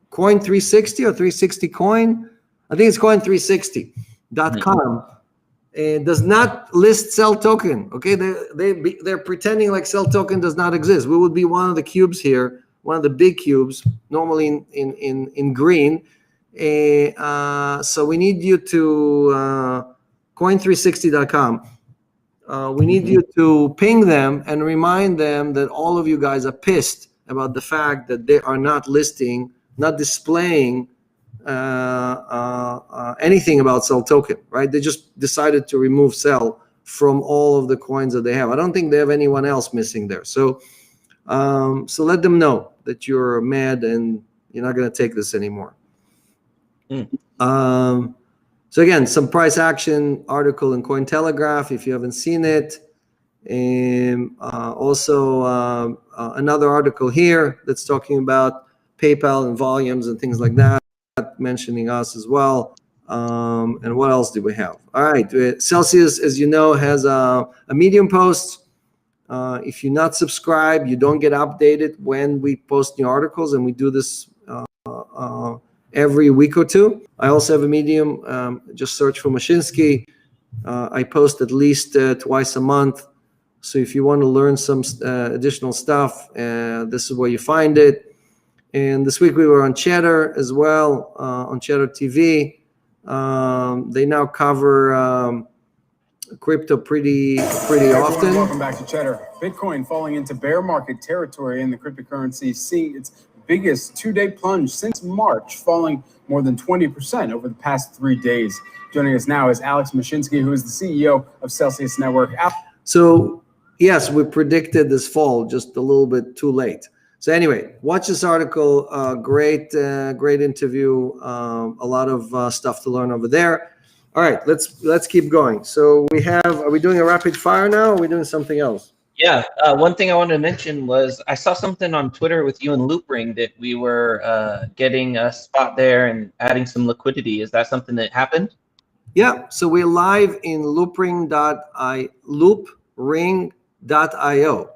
Coin 360 or 360 Coin. I think it's Coin360.com. And does not list Cell Token. Okay, they're pretending like Cell Token does not exist. We would be one of the cubes here, one of the big cubes, normally in green. So we need you to Coin360.com. We need you to ping them and remind them that all of you guys are pissed about the fact that they are not listing, not displaying anything about Cell Token, right? They just decided to remove Cell from all of the coins that they have. I don't think they have anyone else missing there. So let them know that you're mad and you're not going to take this anymore. So again, some price action article in Cointelegraph if you haven't seen it. And also another article here that's talking about PayPal and volumes and things like that, mentioning us as well. And what else do we have? All right, Celsius, as you know, has a Medium post. If you're not subscribed, you don't get updated when we post new articles, and we do this every week or two. I also have a Medium. Just search for Mashinsky. I post at least twice a month. So if you want to learn some additional stuff, this is where you find it. And this week we were on Cheddar as well, on Cheddar TV. They now cover crypto pretty often. Welcome back to Cheddar. Bitcoin falling into bear market territory, and the cryptocurrency seeing its biggest two-day plunge since March, falling more than 20% over the past 3 days. Joining us now is Alex Mashinsky, who is the CEO of Celsius Network. So yes, we predicted this fall, just a little bit too late. So anyway, watch this article. Great interview. A lot of stuff to learn over there. All right, let's keep going. So are we doing a rapid fire now, or are we doing something else? Yeah, one thing I wanted to mention was I saw something on Twitter with you and Loopring that we were getting a spot there and adding some liquidity. Is that something that happened? Yeah, so we're live in loopring.io,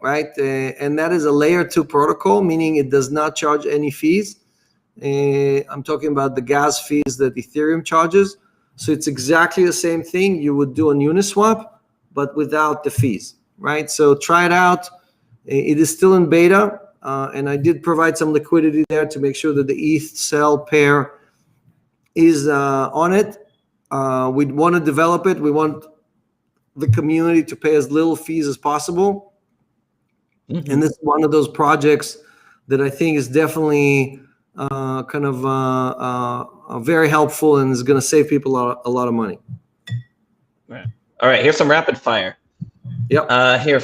right? And that is a layer 2 protocol, meaning it does not charge any fees. I'm talking about the gas fees that Ethereum charges. So it's exactly the same thing you would do on Uniswap, but without the fees, right? So try it out. It is still in beta, and I did provide some liquidity there to make sure that the ETH sell pair is on it. We want to develop it. We want the community to pay as little fees as possible. Mhm. And this is one of those projects that I think is definitely very helpful and is going to save people a lot of money. Right. All right, here's some rapid fire. Yep. Here,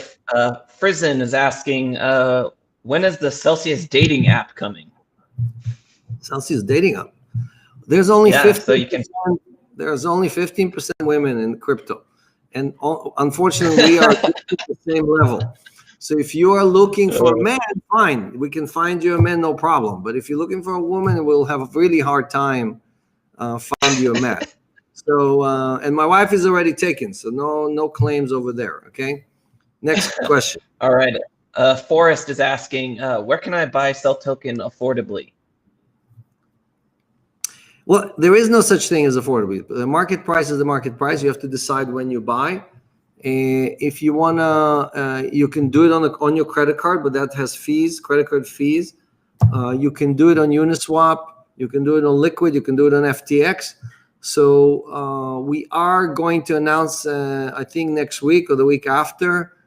Frizen is asking, when is the Celsius dating app coming? Celsius dating app. There's only Yeah, 15%, so you can. there's only 15% women in crypto. And unfortunately, we are at the same level. So if you are looking for a man, fine. We can find you a man, no problem. But if you're looking for a woman, we'll have a really hard time find you a man. So, and my wife is already taken, so no claims over there, okay? Next question. All right. Forrest is asking, where can I buy Cell Token affordably? Well, there is no such thing as affordable. The market price is the market price. You have to decide when you buy. If you wanna, you can do it on your credit card, but that has fees, credit card fees. You can do it on Uniswap. You can do it on Liquid. You can do it on FTX. So we are going to announce, I think next week or the week after,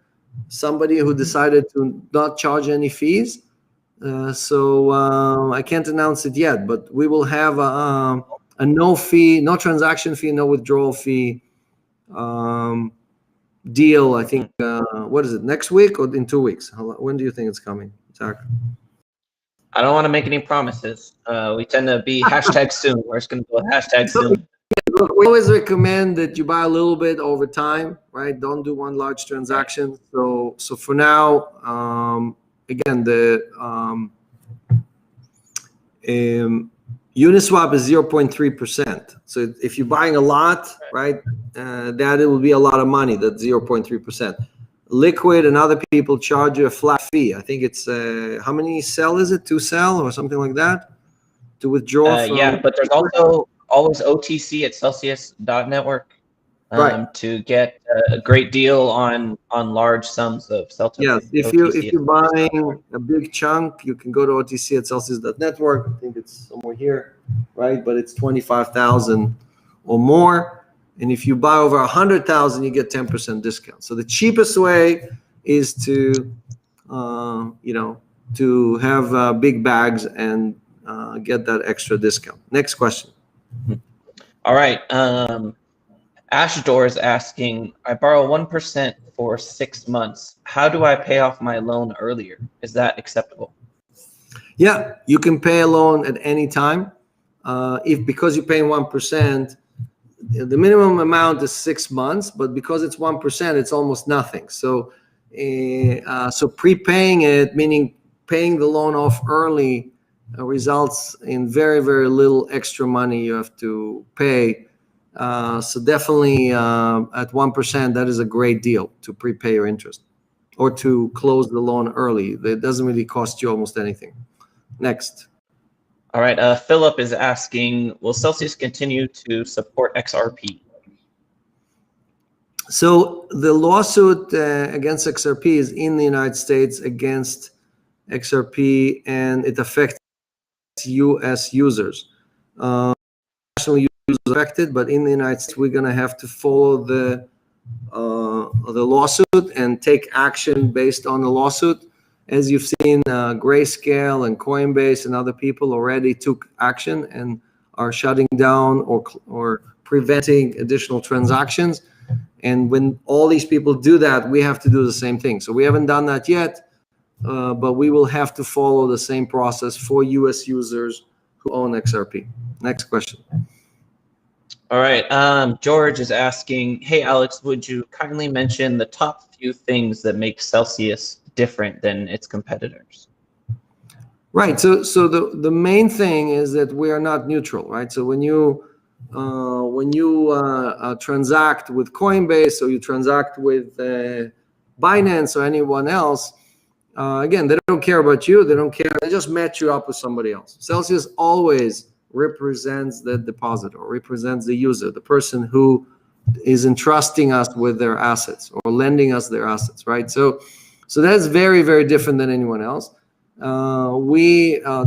somebody who decided to not charge any fees. So I can't announce it yet, but we will have a no fee, no transaction fee, no withdrawal fee deal. I think, what is it, next week or in 2 weeks? When do you think it's coming, Zach? I don't want to make any promises. We tend to be hashtag soon. We're just going to go hashtag soon. Look, we always recommend that you buy a little bit over time, right? Don't do one large transaction. So for now, again, the Uniswap is 0.3%. So if you're buying a lot, right, that it will be a lot of money. That's 0.3%. Liquid and other people charge you a flat fee. I think it's how many cell is it? 2 cell or something like that to withdraw from. Yeah, but there's also always OTC at Celsius.network Right. to get a great deal on large sums of Cell Token. Yes, if you're buying a big chunk, you can go to OTC at Celsius.network. I think it's somewhere here, right? But it's 25,000 or more. And if you buy over 100,000, you get 10% discount. So the cheapest way is to, to have big bags and get that extra discount. Next question. All right. Ashdor is asking, I borrow 1% for 6 months. How do I pay off my loan earlier? Is that acceptable? Yeah, you can pay a loan at any time. Because you're paying 1%, the minimum amount is 6 months, but because it's 1%, it's almost nothing. So, so prepaying it, meaning paying the loan off early, results in very, very little extra money you have to pay. So definitely at 1%, that is a great deal to prepay your interest or to close the loan early. It doesn't really cost you almost anything. Next. All right. Philip is asking, will Celsius continue to support XRP? So the lawsuit against XRP is in the United States against XRP, and it affects U.S. users. National users affected, but in the United States, we're going to have to follow the lawsuit and take action based on the lawsuit. As you've seen, Grayscale and Coinbase and other people already took action and are shutting down or preventing additional transactions. And when all these people do that, we have to do the same thing. So we haven't done that yet, but we will have to follow the same process for U.S. users who own XRP. Next question. All right. George is asking, hey, Alex, would you kindly mention the top few things that make Celsius different than its competitors? Right. So the main thing is that we are not neutral, right? So when you transact with Coinbase or you transact with Binance or anyone else, Again, they don't care about you. They don't care. They just match you up with somebody else. Celsius always represents the depositor, represents the user, the person who is entrusting us with their assets or lending us their assets, right? So that's very, very different than anyone else. The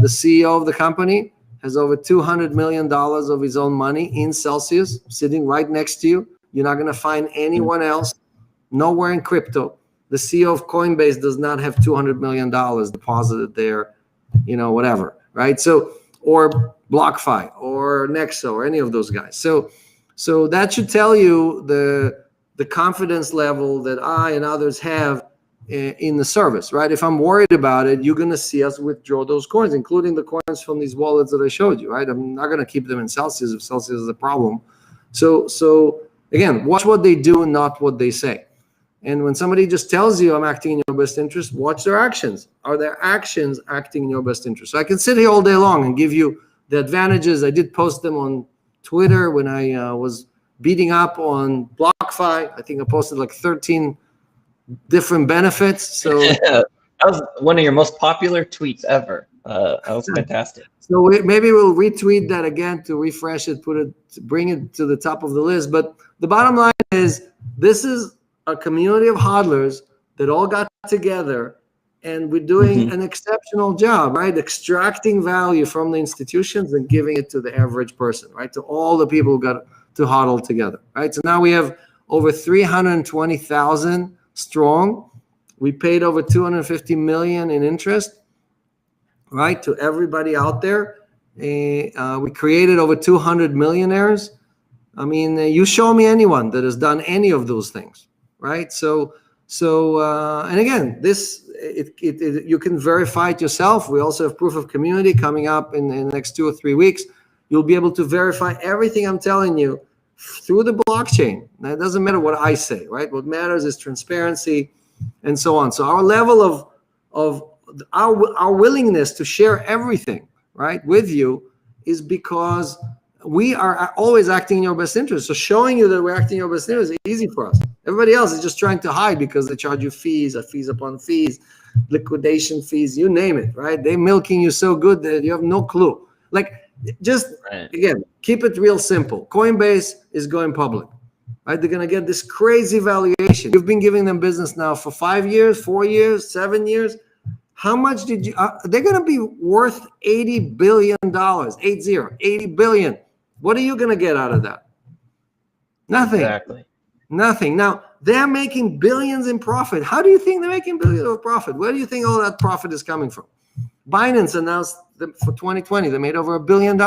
CEO of the company has over $200 million of his own money in Celsius sitting right next to you. You're not going to find anyone else, nowhere in crypto. The CEO of Coinbase does not have $200 million deposited there, whatever, right? So, or BlockFi or Nexo or any of those guys. So that should tell you the confidence level that I and others have in the service, right? If I'm worried about it, you're going to see us withdraw those coins, including the coins from these wallets that I showed you, right? I'm not going to keep them in Celsius if Celsius is a problem. So again, watch what they do, not what they say. And when somebody just tells you I'm acting in your best interest, watch their actions. Are their actions acting in your best interest? So I can sit here all day long and give you the advantages. I did post them on Twitter when I was beating up on BlockFi. I think I posted like 13 different benefits. So that was one of your most popular tweets ever. That was fantastic. So maybe we'll retweet that again to refresh it, bring it to the top of the list. But the bottom line is, this is a community of hodlers that all got together, and we're doing an exceptional job, right? Extracting value from the institutions and giving it to the average person, right? To all the people who got to hodl together, right? So now we have over 320,000 strong. We paid over 250 million in interest, right, to everybody out there. We created over 200 millionaires. I mean, you show me anyone that has done any of those things, right? So and again, you can verify it yourself. We also have proof of community coming up in the next 2 or 3 weeks. You'll be able to verify everything I'm telling you through the blockchain. Now, it doesn't matter what I say, right? What matters is transparency and so on. So our level of our willingness to share everything, right, with you is because we are always acting in your best interest. So showing you that we're acting in your best interest is easy for us. Everybody else is just trying to hide because they charge you fees upon fees, liquidation fees, you name it, right? They're milking you so good that you have no clue. Like, just, again, keep it real simple. Coinbase is going public, right? They're going to get this crazy valuation. You've been giving them business now for 5 years, 4 years, 7 years. How much did you, they're going to be worth $80 billion, 80 billion. What are you going to get out of that? Nothing. Exactly. Nothing. Now, they're making billions in profit. How do you think they're making billions of profit? Where do you think all that profit is coming from? Binance announced for 2020, they made over $1 billion.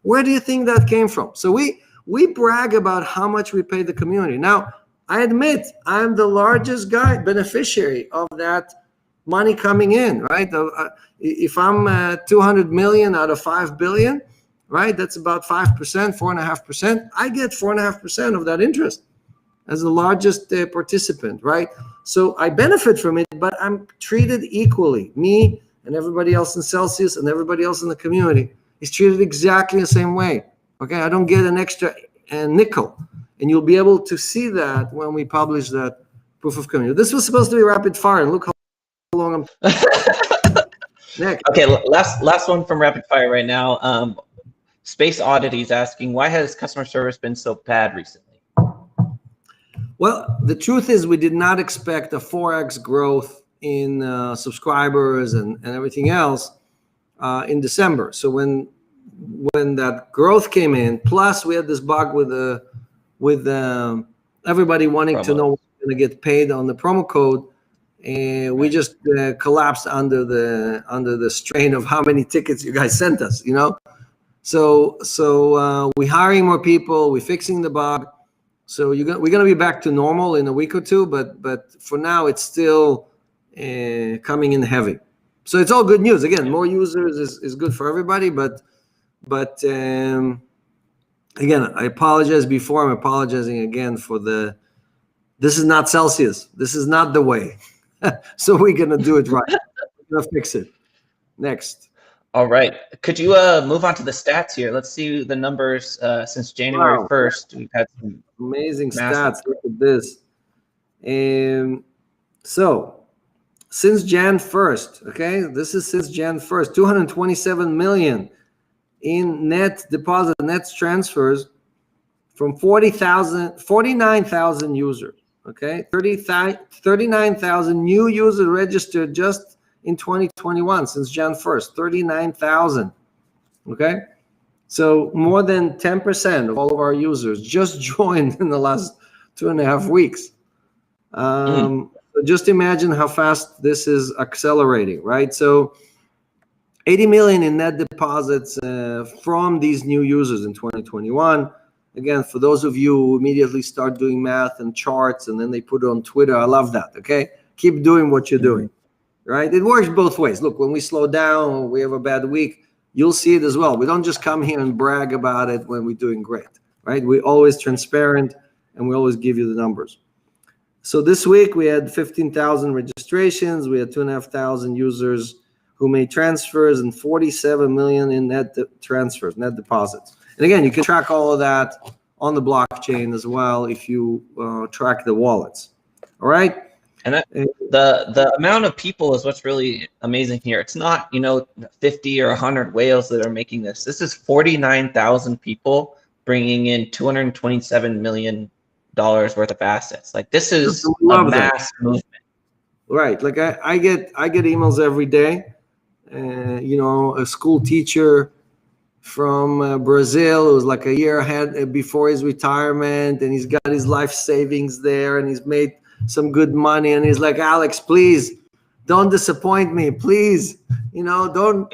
Where do you think that came from? So we brag about how much we pay the community. Now, I admit I'm the largest beneficiary of that money coming in, right? If I'm 200 million out of 5 billion, right? That's about 5%, 4.5%. I get 4.5% of that interest as the largest participant, right? So I benefit from it, but I'm treated equally. Me and everybody else in Celsius and everybody else in the community is treated exactly the same way. Okay, I don't get an extra nickel, and you'll be able to see that when we publish that proof of community. This was supposed to be rapid fire, and look how long I'm. Next. Okay, last one from rapid fire right now. Space Oddity is asking, why has customer service been so bad recently? Well, the truth is we did not expect a 4x growth in subscribers and everything else in December. So when that growth came in, plus we had this bug with everybody wanting to know what's going to get paid on the promo code, and we just collapsed under the strain of how many tickets you guys sent us, you know. So we're hiring more people, we're fixing the bug. So we're going to be back to normal in a week or two, but for now it's still coming in heavy. So it's all good news. Again, more users is good for everybody, but again, I apologize before. I'm apologizing again for this is not Celsius. This is not the way. So we're going to do it right. We're going to fix it. Next. All right. Could you move on to the stats here? Let's see the numbers since January 1st. We've had some amazing stats. Look at this. So since Jan 1st, okay, this is since Jan 1st, 227 million in net deposit, net transfers from 49,000 users, okay? 39,000 new users registered just in 2021 since Jan 1st, 39,000, okay? So more than 10% of all of our users just joined in the last 2.5 weeks. So just imagine how fast this is accelerating, right? So 80 million in net deposits from these new users in 2021. Again, for those of you who immediately start doing math and charts and then they put it on Twitter, I love that, okay? Keep doing what you're doing, right? It works both ways. Look, when we slow down or we have a bad week, you'll see it as well. We don't just come here and brag about it when we're doing great, right? We're always transparent and we always give you the numbers. So this week we had 15,000 registrations. We had 2,500 users who made transfers and 47 million in net transfers, net deposits. And again, you can track all of that on the blockchain as well if you track the wallets. All right. And the amount of people is what's really amazing here. It's not 50 or 100 whales that are making this. This is 49,000 people bringing in $227 million worth of assets. Like this is a mass movement. Right. Like I get emails every day. A school teacher from Brazil, who was like a year ahead before his retirement, and he's got his life savings there, and he's made some good money, and he's like, Alex, please don't disappoint me, please. Don't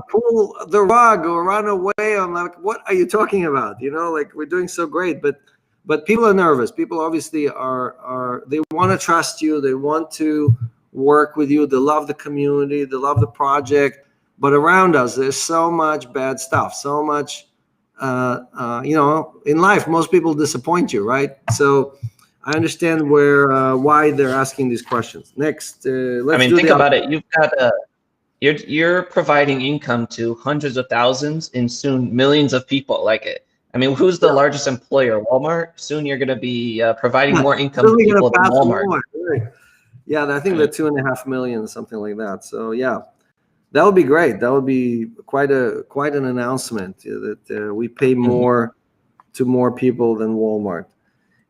pull the rug or run away. I'm like, what are you talking about? Like we're doing so great, but people are nervous. People obviously are they want to trust you, they want to work with you, they love the community, they love the project. But around us, there's so much bad stuff, so much, in life, most people disappoint you, right? So I understand why they're asking these questions. Next, let's think about it. You've got you're providing income to hundreds of thousands and soon millions of people. Who's the largest employer? Walmart. Soon you're going to be providing more income to people than Walmart. Right. Yeah, I think they're 2.5 million, something like that. So yeah. That would be great. That would be quite an announcement that we pay more to more people than Walmart.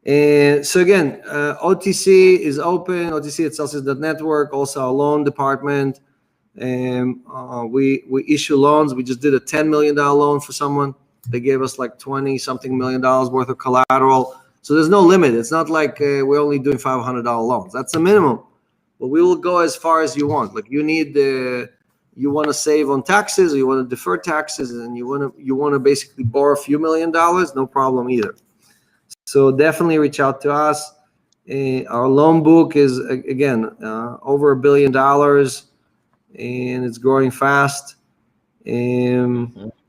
And so again, OTC is open. OTC at Celsius.network, also our loan department. And we issue loans. We just did a $10 million loan for someone. They gave us like $20-something million worth of collateral. So there's no limit. It's not like we're only doing $500 loans. That's the minimum. But we will go as far as you want. Like you want to save on taxes, or you want to defer taxes, and you want to basically borrow a few $1 million, no problem either. So definitely reach out to us. Our loan book is again over $1 billion, and it's growing fast.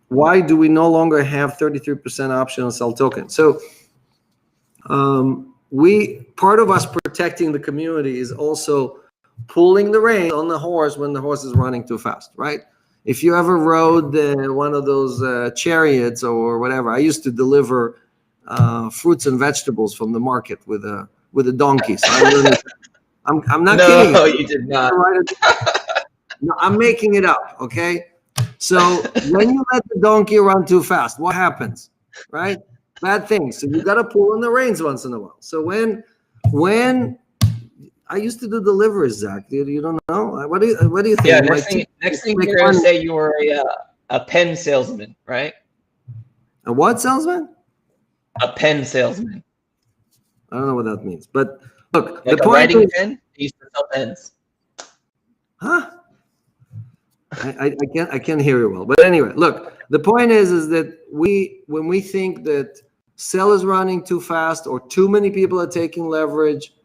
Why do we no longer have 33% option on sell token? So part of us protecting the community is also pulling the rein on the horse when the horse is running too fast, right? If you ever rode one of those chariots or whatever, I used to deliver fruits and vegetables from the market with a donkey. So I'm not kidding. No, you did not. No, I'm making it up, okay? So when you let the donkey run too fast, what happens, right? Bad things. So you got to pull on the reins once in a while. So when I used to do deliveries, Zach. You don't know? What do you think? Yeah, next thing you're going to say you were a pen salesman, right? A what salesman? A pen salesman. I don't know what that means. But look, like the a point writing is, pen? They used to sell pens. Huh? I can't hear you well. But anyway, look, the point is that when we think that sell is running too fast or too many people are taking leverage,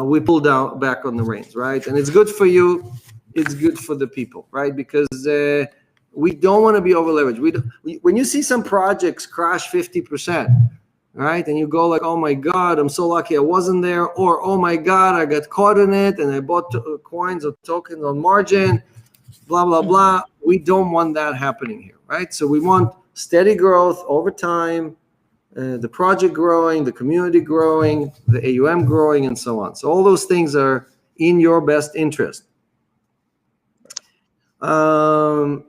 we pull back on the reins, right? And it's good for you. It's good for the people, right? Because we don't want to be over leveraged. When you see some projects crash 50%, right? And you go like, oh my God, I'm so lucky I wasn't there. Or, oh my God, I got caught in it and I bought coins or tokens on margin, blah, blah, blah. We don't want that happening here, right? So we want steady growth over time, the project growing, the community growing, the AUM growing, and so on. So all those things are in your best interest. So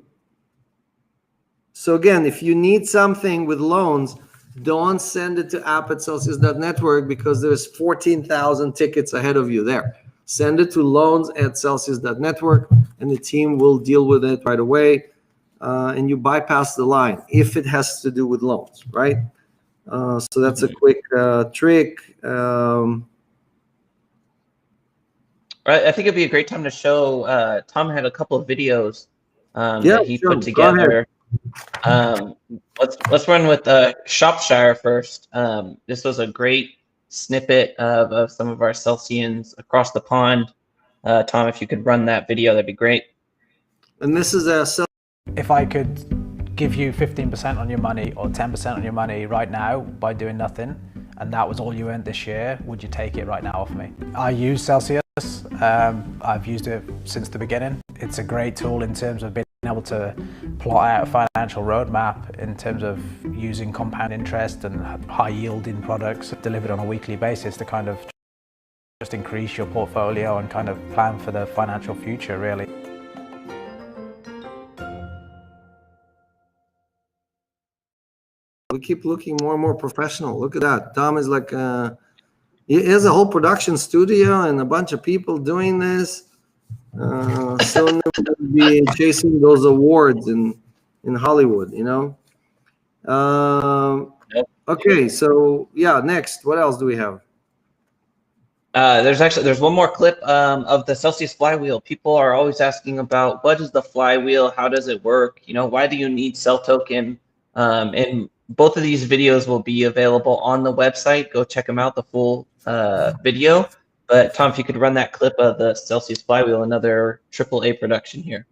again, if you need something with loans, don't send it to app@celsius.network because there's 14,000 tickets ahead of you there. Send it to loans@celsius.network and the team will deal with it right away. And you bypass the line if it has to do with loans, right? So that's a quick trick. I think it'd be a great time to show. Tom had a couple of videos that he put together. Let's run with Shropshire first. This was a great snippet of some of our Celsians across the pond. Tom, if you could run that video, that'd be great. And this is a If I could give you 15% on your money or 10% on your money right now by doing nothing, and that was all you earned this year, would you take it right now off me? I use Celsius. I've used it since the beginning. It's a great tool in terms of being able to plot out a financial roadmap in terms of using compound interest and high yielding products delivered on a weekly basis to kind of just increase your portfolio and kind of plan for the financial future, really. We keep looking more and more professional. Look at that. Tom is like, he has a whole production studio and a bunch of people doing this. Soon we'll be chasing those awards in Hollywood, you know? Okay, so yeah, next, what else do we have? There's one more clip of the Celsius flywheel. People are always asking about what is the flywheel, how does it work, you know, why do you need Cell Token? And both of these videos will be available on the website. Go check them out, the full video. But Tom, if you could run that clip of the Celsius flywheel, another AAA production here.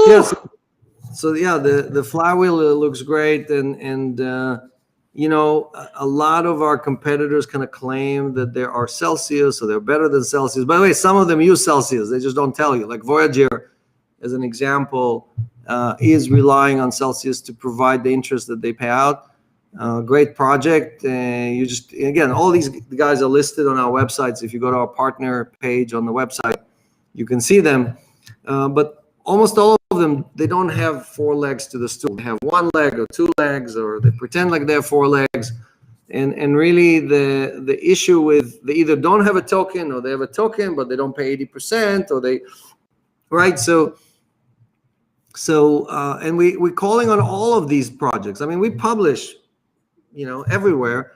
Yes. So yeah, the flywheel looks great, and you know, a lot of our competitors kind of claim that there are Celsius, or they're better than Celsius. By the way, some of them use Celsius; they just don't tell you. Like Voyager, as an example, is relying on Celsius to provide the interest that they pay out. Great project. You just, again, all these guys are listed on our websites. If you go to our partner page on the website, you can see them. But almost all of them, they don't have 4 legs to the stool. They have 1 leg or 2 legs, or they pretend like they have 4 legs. And really the issue with, they either don't have a token, or they have a token, but they don't pay 80%, or they, right? So and we're calling on all of these projects. I mean, we publish, you know, everywhere.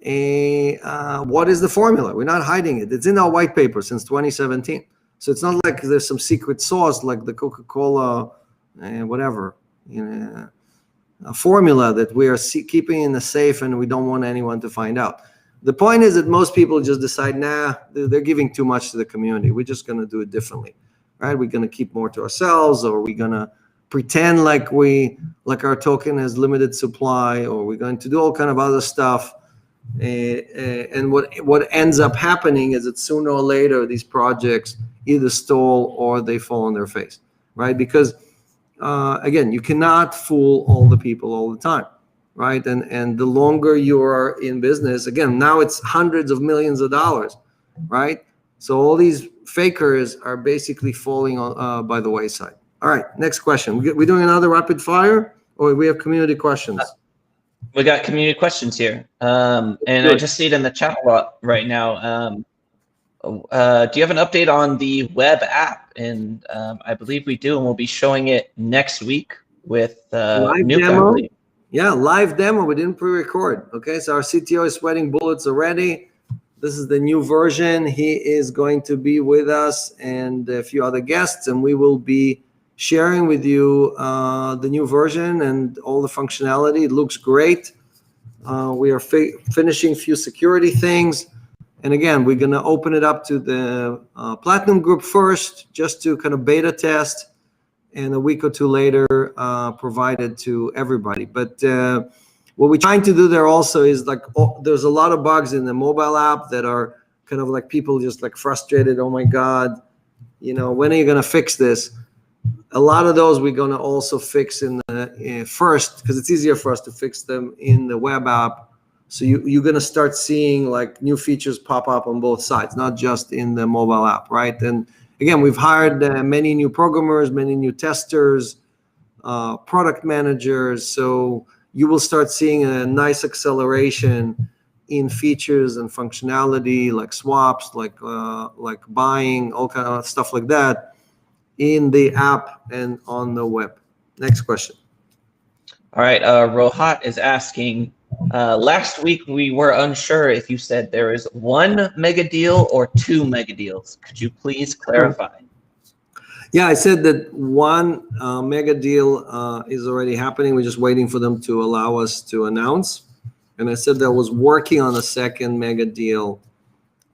What is the formula? We're not hiding it. It's in our white paper since 2017. So it's not like there's some secret sauce like the Coca-Cola, whatever, you know, a formula that we are keeping in the safe and we don't want anyone to find out. The point is that most people just decide, nah, they're giving too much to the community. We're just going to do it differently, right? We're going to keep more to ourselves, or we're going to pretend like our token has limited supply, or we're going to do all kind of other stuff. And what ends up happening is that sooner or later these projects either stall or they fall on their face, right? Because again, you cannot fool all the people all the time, right? And the longer you are in business, again, now it's hundreds of millions of dollars, right? So all these fakers are basically falling on, by the wayside. All right, next question. We're doing another rapid fire, or we have community questions? We got community questions here. And I just see it in the chat right now. Do you have an update on the web app? And I believe we do, and we'll be showing it next week with live demo. Yeah, live demo. We didn't pre-record. Okay, so our CTO is sweating bullets already. This is the new version. He is going to be with us and a few other guests, and we will be sharing with you the new version and all the functionality. It looks great. We are finishing a few security things. And again, we're going to open it up to the Platinum group first, just to kind of beta test, and a week or two later, provide it to everybody. But what we're trying to do there also is, like, there's a lot of bugs in the mobile app that are kind of like people just like frustrated. Oh my God, when are you going to fix this? A lot of those we're going to also fix in the first, because it's easier for us to fix them in the web app. So you're going to start seeing like new features pop up on both sides, not just in the mobile app, right? And again, we've hired many new programmers, many new testers, product managers. So you will start seeing a nice acceleration in features and functionality, like swaps, like buying, all kind of stuff like that, in the app and on the web. Next question. All right, Rohat is asking, last week we were unsure if you said there is 1 mega deal or 2 mega deals. Could you please clarify? Yeah, I said that 1 mega deal is already happening. We're just waiting for them to allow us to announce. And I said that I was working on a 2nd mega deal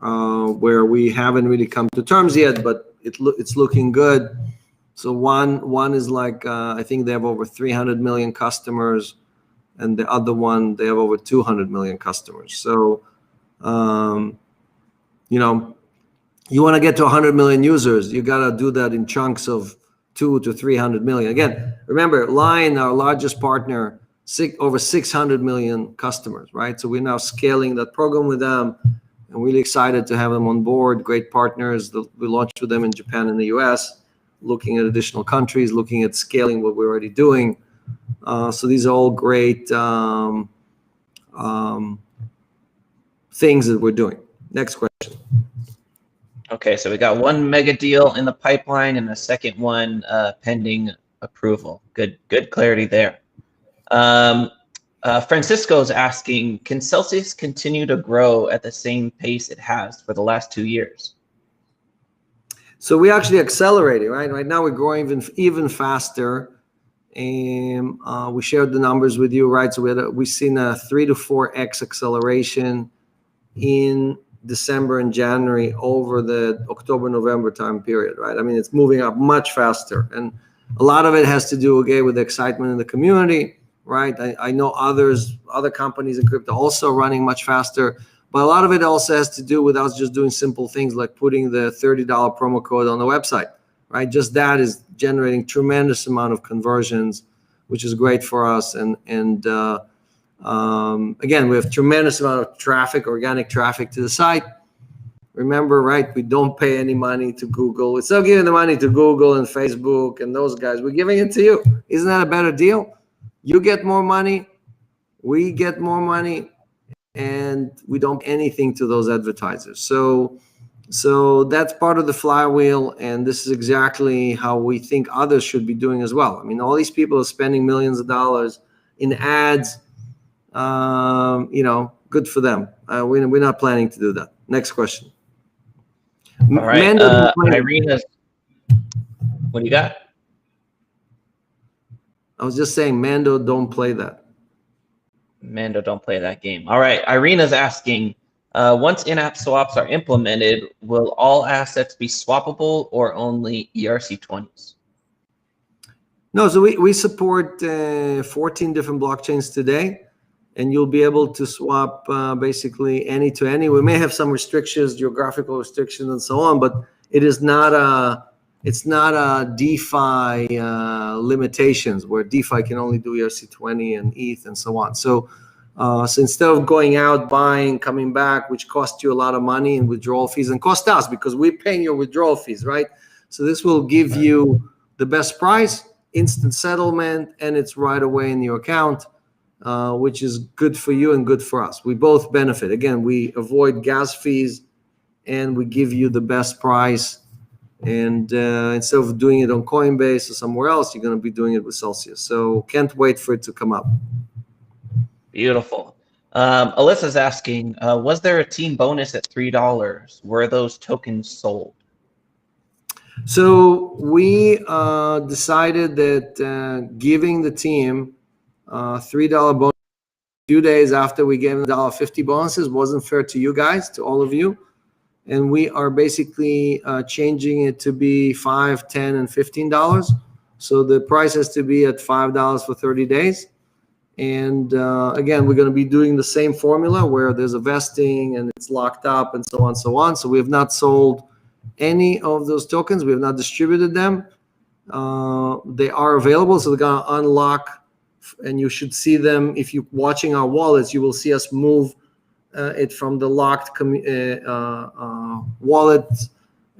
where we haven't really come to terms yet, but it's looking good. So one is like, I think they have over 300 million customers, and the other one, they have over 200 million customers. So, you want to get to 100 million users, you got to do that in chunks of 200 to 300 million. Again, remember, Line, our largest partner, over 600 million customers, right? So we're now scaling that program with them. I'm really excited to have them on board. Great partners. We launched with them in Japan and the US, looking at additional countries, looking at scaling what we're already doing. So these are all great things that we're doing. Next question. Okay, so we got 1 mega deal in the pipeline and a 2nd one pending approval. Good clarity there. Francisco's asking, can Celsius continue to grow at the same pace it has for the last 2 years? So we actually accelerated, right? Right now we're growing even faster. And we shared the numbers with you, right? So we've seen a 3 to 4x acceleration in December and January over the October-November time period, right? I mean, it's moving up much faster. And a lot of it has to do, again, with the excitement in the community, right? I know other companies in crypto also running much faster, but a lot of it also has to do with us just doing simple things like putting the $30 promo code on the website, right? Just that is generating tremendous amount of conversions, which is great for us. And again, we have tremendous amount of traffic, organic traffic to the site. Remember, right? We don't pay any money to Google. We're still giving the money to Google and Facebook and those guys. We're giving it to you. Isn't that a better deal? You get more money, we get more money, and we don't pay anything to those advertisers. So that's part of the flywheel, and this is exactly how we think others should be doing as well. I mean, all these people are spending millions of dollars in ads. Good for them. We're not planning to do that. Next question. All right, Irina's, what do you got? I was just saying, Mando, don't play that. Mando, don't play that game. All right, Irina's asking, once in-app swaps are implemented, will all assets be swappable or only ERC20s? No, so we support 14 different blockchains today, and you'll be able to swap basically any to any. We may have some restrictions, geographical restrictions, and so on, but it is not a DeFi limitations where DeFi can only do ERC20 and ETH and so on. So instead of going out, buying, coming back, which costs you a lot of money in withdrawal fees, and cost us because we're paying your withdrawal fees, right? So this will give you the best price, instant settlement, and it's right away in your account, which is good for you and good for us. We both benefit. Again, we avoid gas fees and we give you the best price. And instead of doing it on Coinbase or somewhere else, you're going to be doing it with Celsius. So can't wait for it to come up. Beautiful. Alyssa's asking, was there a team bonus at $3? Were those tokens sold? So we decided that giving the team $3 bonus a few days after we gave them $1.50 bonuses wasn't fair to you guys, to all of you. And we are basically changing it to be $5, $10, and $15. So the price has to be at $5 for 30 days. And again, we're going to be doing the same formula where there's a vesting and it's locked up and so on and so on. So we have not sold any of those tokens. We have not distributed them. They are available, so they're going to unlock, and you should see them. If you're watching our wallets, you will see us move it from the locked wallet,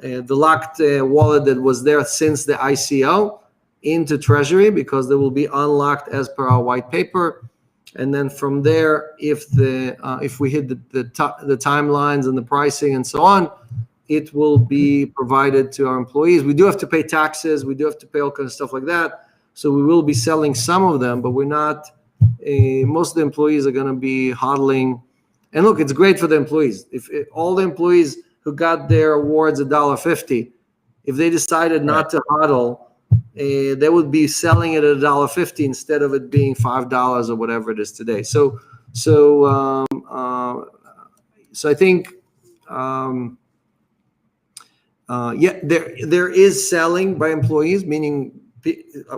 wallet that was there since the ICO into Treasury, because they will be unlocked as per our white paper. And then from there, if we hit the timelines and the pricing and so on, it will be provided to our employees. We do have to pay taxes. We do have to pay all kinds of stuff like that. So we will be selling some of them, but we're not. Most of the employees are going to be hodling. And look, it's great for the employees. If all the employees who got their awards $1.50, if they decided not to hodl, they would be selling it at $1.50 instead of it being $5 or whatever it is today. So I think. There is selling by employees, meaning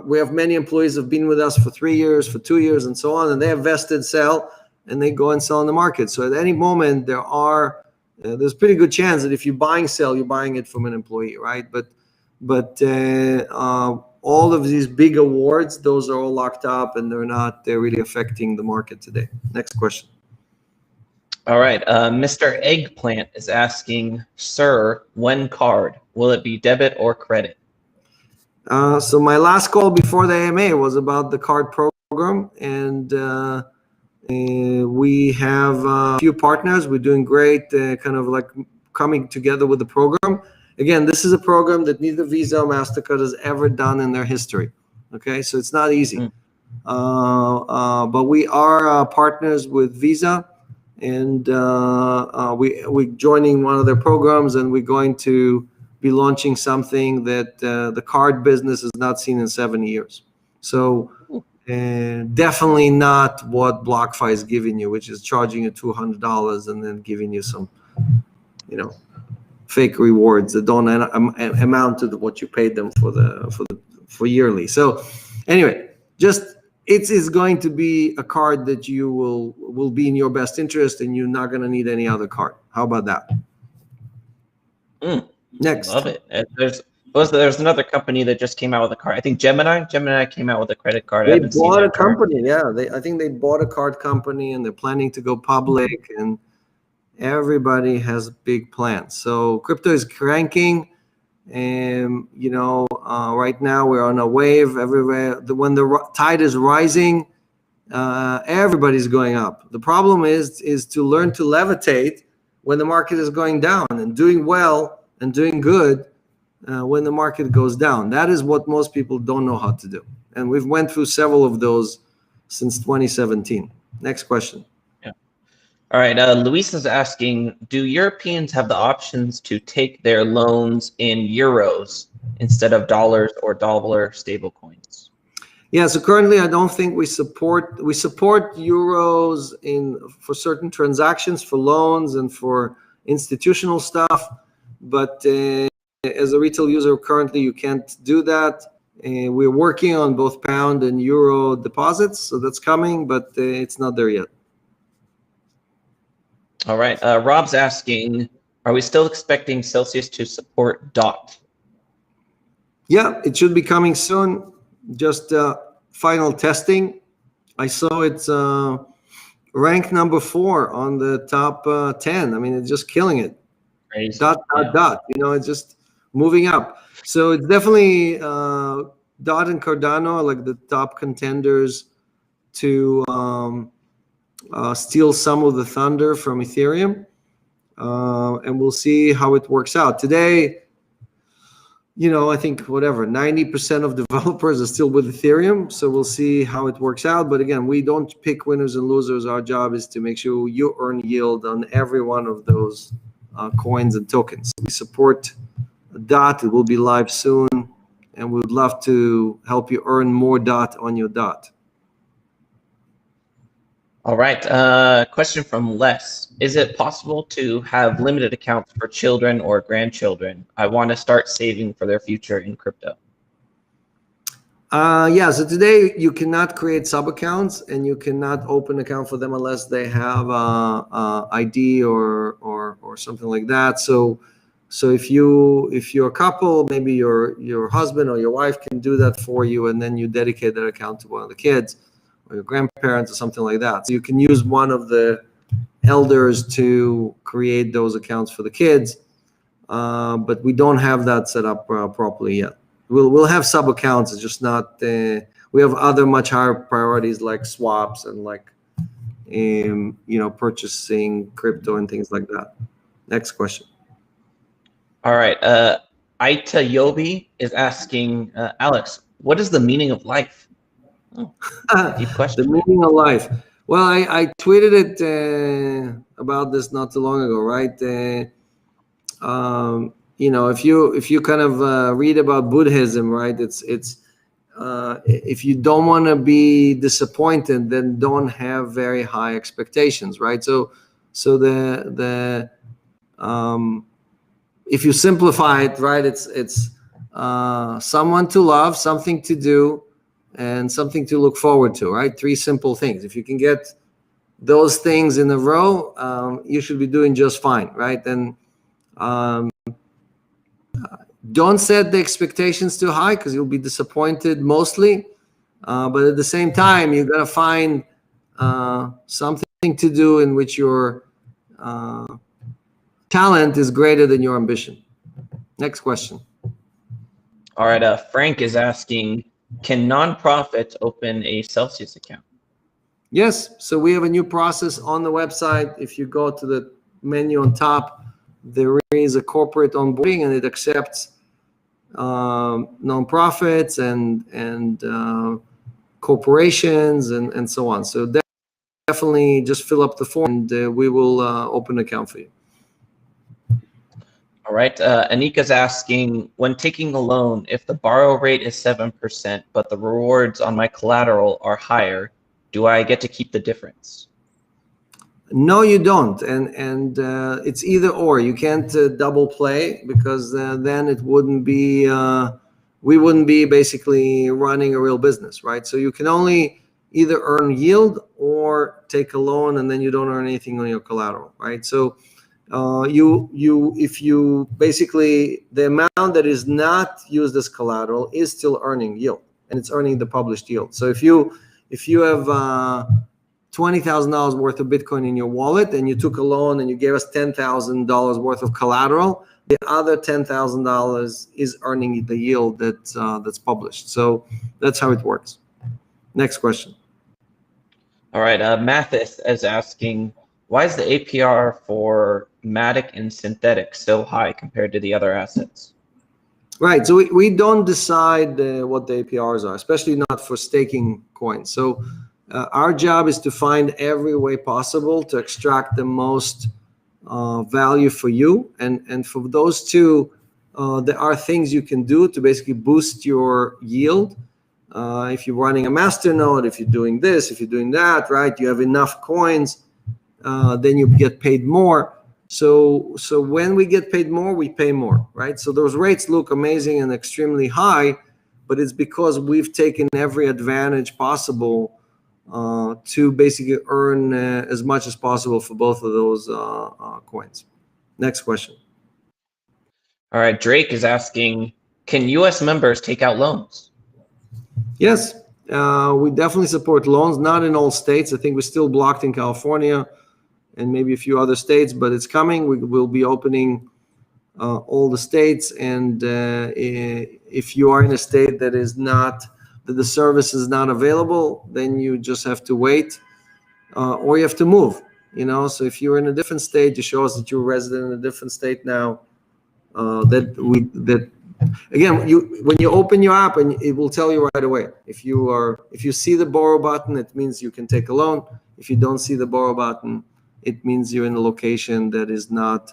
we have many employees who have been with us for 3 years, for 2 years, and so on, and they have vested sell, and they go and sell in the market. So at any moment, there's pretty good chance that if you're buying sell, you're buying it from an employee, right? But all of these big awards, those are all locked up, and they're really affecting the market today. Next question. All right, Mr. Eggplant is asking, sir, when card? Will it be debit or credit? So my last call before the AMA was about the card program, and we have a few partners. We're doing great, kind of like coming together with the program. Again, this is a program that neither Visa or MasterCard has ever done in their history. Okay, so it's not easy. But we are partners with Visa. And we're joining one of their programs, and we're going to be launching something that the card business has not seen in 7 years. So definitely not what BlockFi is giving you, which is charging you $200 and then giving you some, fake rewards that don't amount to what you paid them for yearly. So anyway, it is going to be a card that you will be in your best interest, and you're not going to need any other card. How about that? Next. Love it. There's another company that just came out with a card. I think Gemini came out with a credit card. They bought a company. Yeah, I think they bought a card company, and they're planning to go public, and everybody has big plans. So crypto is cranking. And right now we're on a wave everywhere. When the tide is rising, everybody's going up. The problem is to learn to levitate when the market is going down, and doing well and doing good when the market goes down. That is what most people don't know how to do, and we've went through several of those since 2017. Next question. All right, Luis is asking, do Europeans have the options to take their loans in euros instead of dollars or dollar stable coins? Yeah, so currently I don't think we support euros for certain transactions, for loans and for institutional stuff, but as a retail user currently you can't do that. We're working on both pound and euro deposits, so that's coming, but it's not there yet. All right, Rob's asking, are we still expecting Celsius to support DOT? Yeah, it should be coming soon. Just final testing. I saw it's ranked number 4 on the top 10. I mean, it's just killing it. Crazy. Dot. It's just moving up. So it's definitely DOT and Cardano are like the top contenders to steal some of the thunder from Ethereum, and we'll see how it works out. Today, I think 90% of developers are still with Ethereum, so we'll see how it works out. But again, we don't pick winners and losers. Our job is to make sure you earn yield on every one of those coins and tokens. We support DOT. It will be live soon, and we would love to help you earn more DOT on your DOT. All right, question from Les. Is it possible to have limited accounts for children or grandchildren? I want to start saving for their future in crypto. Yeah, so today you cannot create sub-accounts and you cannot open account for them unless they have ID or something like that. So if you're a couple, maybe your husband or your wife can do that for you, and then you dedicate that account to one of the kids or your grandparents or something like that. So you can use one of the elders to create those accounts for the kids, but we don't have that set up properly yet. We'll have sub accounts. It's just not. We have other much higher priorities like swaps and like purchasing crypto and things like that. Next question. All right. Aita Yobi is asking Alex, what is the meaning of life? Oh, deep question. The meaning of life. Well, I tweeted it about this not too long ago, right? If you kind of read about Buddhism, right, it's if you don't want to be disappointed, then don't have very high expectations, right? So the if you simplify it, right, it's someone to love, something to do, and something to look forward to, right? 3 simple things. If you can get those things in a row, you should be doing just fine, right? And don't set the expectations too high because you'll be disappointed mostly. But at the same time, you got to find something to do in which your talent is greater than your ambition. Next question. All right. Frank is asking, can nonprofits open a Celsius account? Yes. So we have a new process on the website. If you go to the menu on top, there is a corporate onboarding, and it accepts nonprofits and corporations and so on. So definitely just fill up the form, and we will open an account for you. All right. Anika's asking, when taking a loan, if the borrow rate is 7%, but the rewards on my collateral are higher, do I get to keep the difference? No, you don't, and it's either or. You can't double play, because then it wouldn't be we wouldn't be basically running a real business, right? So you can only either earn yield or take a loan, and then you don't earn anything on your collateral, right? So if you basically, the amount that is not used as collateral is still earning yield, and it's earning the published yield. So if you have $20,000 worth of Bitcoin in your wallet, and you took a loan and you gave us $10,000 worth of collateral, the other $10,000 is earning the yield that's published. So that's how it works. Next question. All right. Mathis is asking, why is the APR for Matic and Synthetic so high compared to the other assets? Right. So we don't decide what the APRs are, especially not for staking coins. So our job is to find every way possible to extract the most value for you. And for those two, there are things you can do to basically boost your yield. If you're running a masternode, if you're doing this, if you're doing that, right, you have enough coins, then you get paid more. So when we get paid more, we pay more, right? So those rates look amazing and extremely high, but it's because we've taken every advantage possible to basically earn as much as possible for both of those coins. Next question. All right. Drake is asking, can U.S. members take out loans? Yes, we definitely support loans, not in all states. I think we're still blocked in California and maybe a few other states, but it's coming. We will be opening all the states, and if you are in a state that is not, that the service is not available, then you just have to wait, or you have to move. So if you're in a different state, you show us that you're a resident in a different state now. Again, when you open your app, and it will tell you right away. If you see the borrow button, it means you can take a loan. If you don't see the borrow button, it means you're in a location that is not,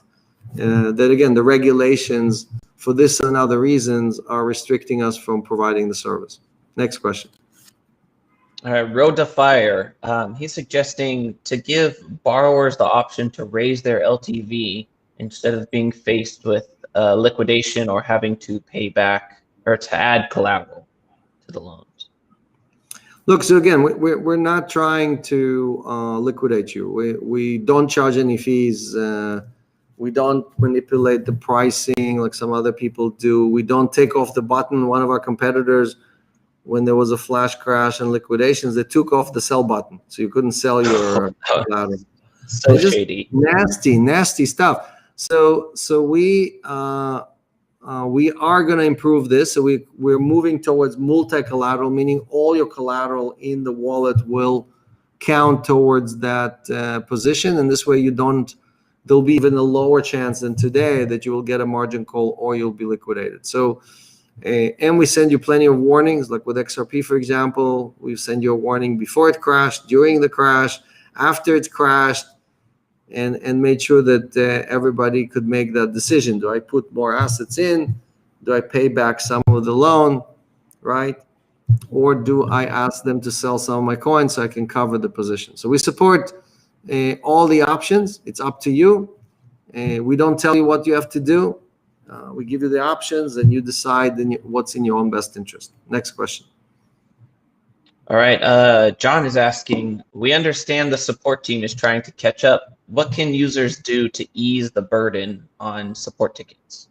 that again, the regulations for this and other reasons are restricting us from providing the service. Next question. All right, Road to Fire. He's suggesting to give borrowers the option to raise their LTV instead of being faced with liquidation or having to pay back or to add collateral to the loans. Look, so again, we're not trying to liquidate you. We don't charge any fees. We don't manipulate the pricing like some other people do. We don't take off the button. One of our competitors, when there was a flash crash and liquidations, they took off the sell button, so you couldn't sell your collateral. So Just shady. nasty stuff. So we are going to improve this. So we're moving towards multi-collateral, meaning all your collateral in the wallet will count towards that position, and this way there'll be even a lower chance than today that you will get a margin call or you'll be liquidated. So, and we send you plenty of warnings, like with XRP, for example. We send you a warning before it crashed, during the crash, after it's crashed, and made sure that everybody could make that decision. Do I put more assets in? Do I pay back some of the loan, right? Or do I ask them to sell some of my coins so I can cover the position? So we support all the options. It's up to you. We don't tell you what you have to do. We give you the options, and you decide what's in your own best interest. Next question. All right. John is asking, we understand the support team is trying to catch up. What can users do to ease the burden on support tickets?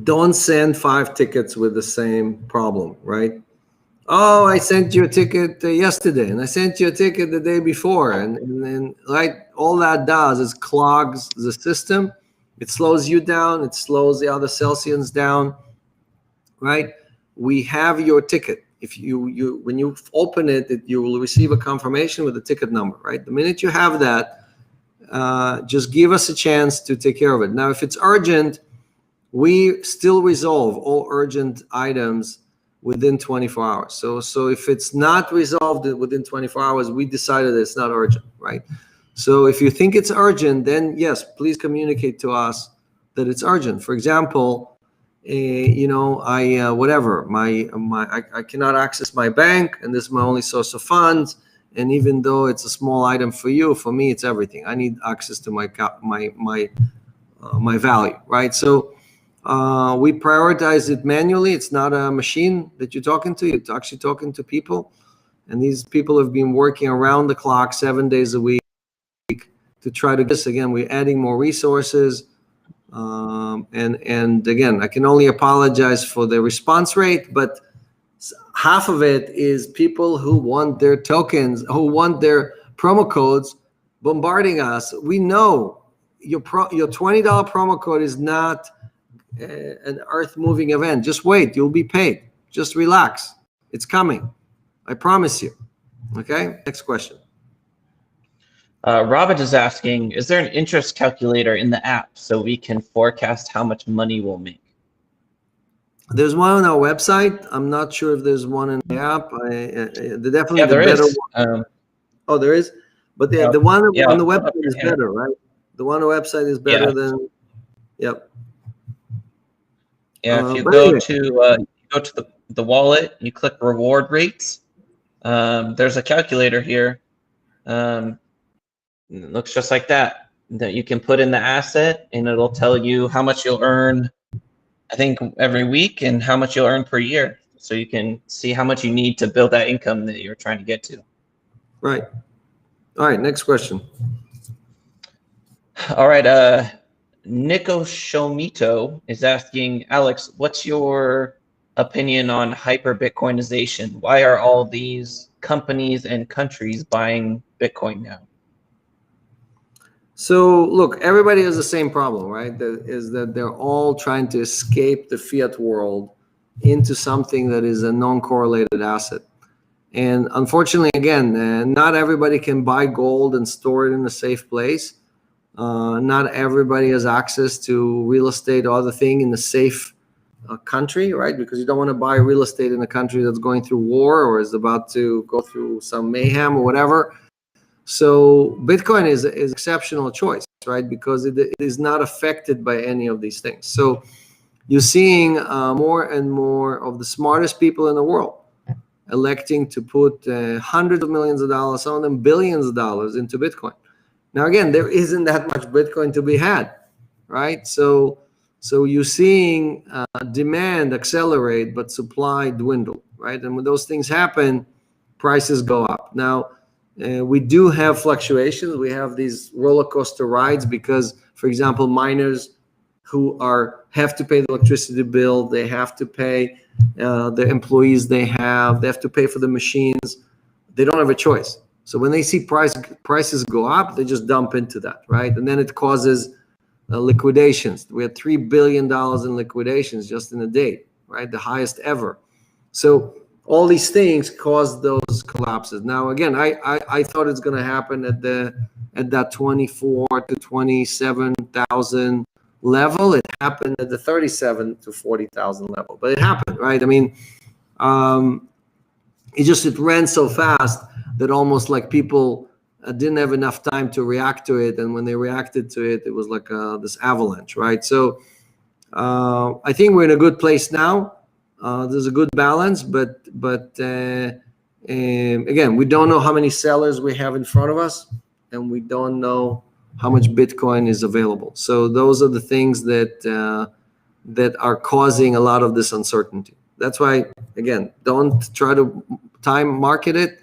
Don't send 5 tickets with the same problem, right? Oh, I sent you a ticket yesterday, and I sent you a ticket the day before, and then right, all that does is clogs the system. It slows you down. It slows the other Celsians down, right? We have your ticket. If when you open it, you will receive a confirmation with the ticket number, right? The minute you have that, just give us a chance to take care of it. Now, if it's urgent, we still resolve all urgent items within 24 hours. So if it's not resolved within 24 hours, we decided it's not urgent, right? So if you think it's urgent, then yes, please communicate to us that it's urgent. For example, whatever, I cannot access my bank, and this is my only source of funds. And even though it's a small item for you, for me, it's everything. I need access to my value, right? So we prioritize it manually. It's not a machine that you're talking to. You're actually talking to people, and these people have been working around the clock 7 days a week to try to get this. Again, we're adding more resources. And again, I can only apologize for the response rate, but half of it is people who want their tokens, who want their promo codes bombarding us. We know your $20 promo code is not an earth-moving event. Just wait, you'll be paid. Just relax. It's coming. I promise you. Okay, next question. Robert is asking, is there an interest calculator in the app so we can forecast how much money we'll make? There's one on our website. I'm not sure if there's one in the app. Definitely Yeah, there better is. One. Oh, there is? But the one on the website is better, right? The one on the website is better than, yep. Yeah, if you go to the wallet, you click reward rates. There's a calculator here. It looks just like that you can put in the asset, and it'll tell you how much you'll earn, I think, every week, and how much you'll earn per year. So you can see how much you need to build that income that you're trying to get to. Right. All right, next question. All right, Nico Shomito is asking, Alex, what's your opinion on hyper-Bitcoinization? Why are all these companies and countries buying Bitcoin now? So look, everybody has the same problem, right? That is that they're all trying to escape the fiat world into something that is a non-correlated asset. And unfortunately, again, not everybody can buy gold and store it in a safe place. Not everybody has access to real estate or other thing in a safe country, right? Because you don't want to buy real estate in a country that's going through war or is about to go through some mayhem or whatever. So Bitcoin is an exceptional choice, right? Because it is not affected by any of these things. So you're seeing more and more of the smartest people in the world electing to put hundreds of millions of dollars, some of them billions of dollars, into Bitcoin. Now, again, there isn't that much Bitcoin to be had, right? So you're seeing demand accelerate, but supply dwindle, right? And when those things happen, prices go up. Now, we do have fluctuations. We have these roller coaster rides because, for example, miners who have to pay the electricity bill, they have to pay the employees they have to pay for the machines. They don't have a choice. So when they see prices go up, they just dump into that, right? And then it causes liquidations. We had $3 billion in liquidations just in a day, right? The highest ever. So all these things cause those collapses. Now, again, I thought it's going to happen at that 24 to 27,000 level. It happened at the 37 to 40,000 level, but it happened, right? I mean, it ran so fast that almost like people didn't have enough time to react to it, and when they reacted to it, it was like this avalanche, right? So I think we're in a good place now. There's a good balance, but again, we don't know how many sellers we have in front of us, and we don't know how much Bitcoin is available. So those are the things that are causing a lot of this uncertainty. That's why, again, don't try to time market it.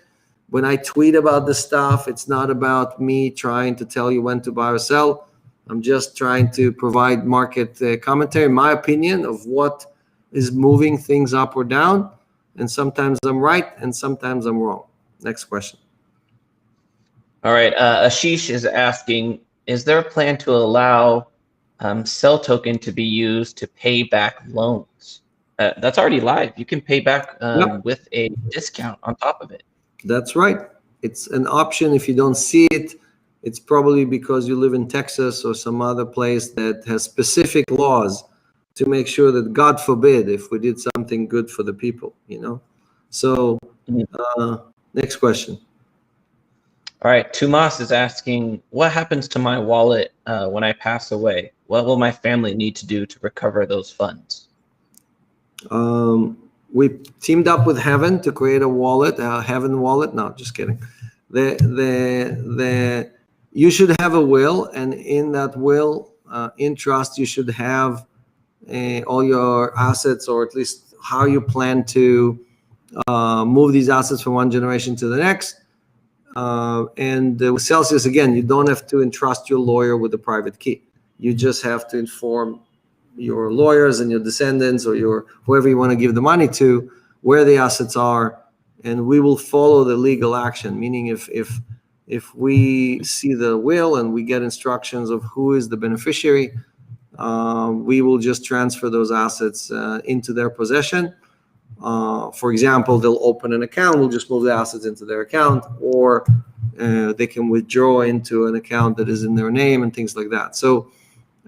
When I tweet about this stuff, it's not about me trying to tell you when to buy or sell. I'm just trying to provide market commentary, my opinion of what is moving things up or down. And sometimes I'm right and sometimes I'm wrong. Next question. All right. Ashish is asking, is there a plan to allow Cell Token to be used to pay back loans? That's already live. You can pay back Yep. with a discount on top of it. That's right. It's an option. If you don't see it, it's probably because you live in Texas or some other place that has specific laws to make sure that, God forbid, if we did something good for the people, you know? So next question. All right. Tumas is asking, what happens to my wallet when I pass away? What will my family need to do to recover those funds? We teamed up with Heaven to create a wallet, a Heaven wallet. No, just kidding. You should have a will, and in that will, in trust, you should have all your assets, or at least how you plan to move these assets from one generation to the next. And with Celsius, again, you don't have to entrust your lawyer with a private key. You just have to inform your lawyers and your descendants, or whoever you want to give the money to, where the assets are, and we will follow the legal action. Meaning, if we see the will and we get instructions of who is the beneficiary, we will just transfer those assets into their possession. For example, they'll open an account, we'll just move the assets into their account, or they can withdraw into an account that is in their name and things like that. So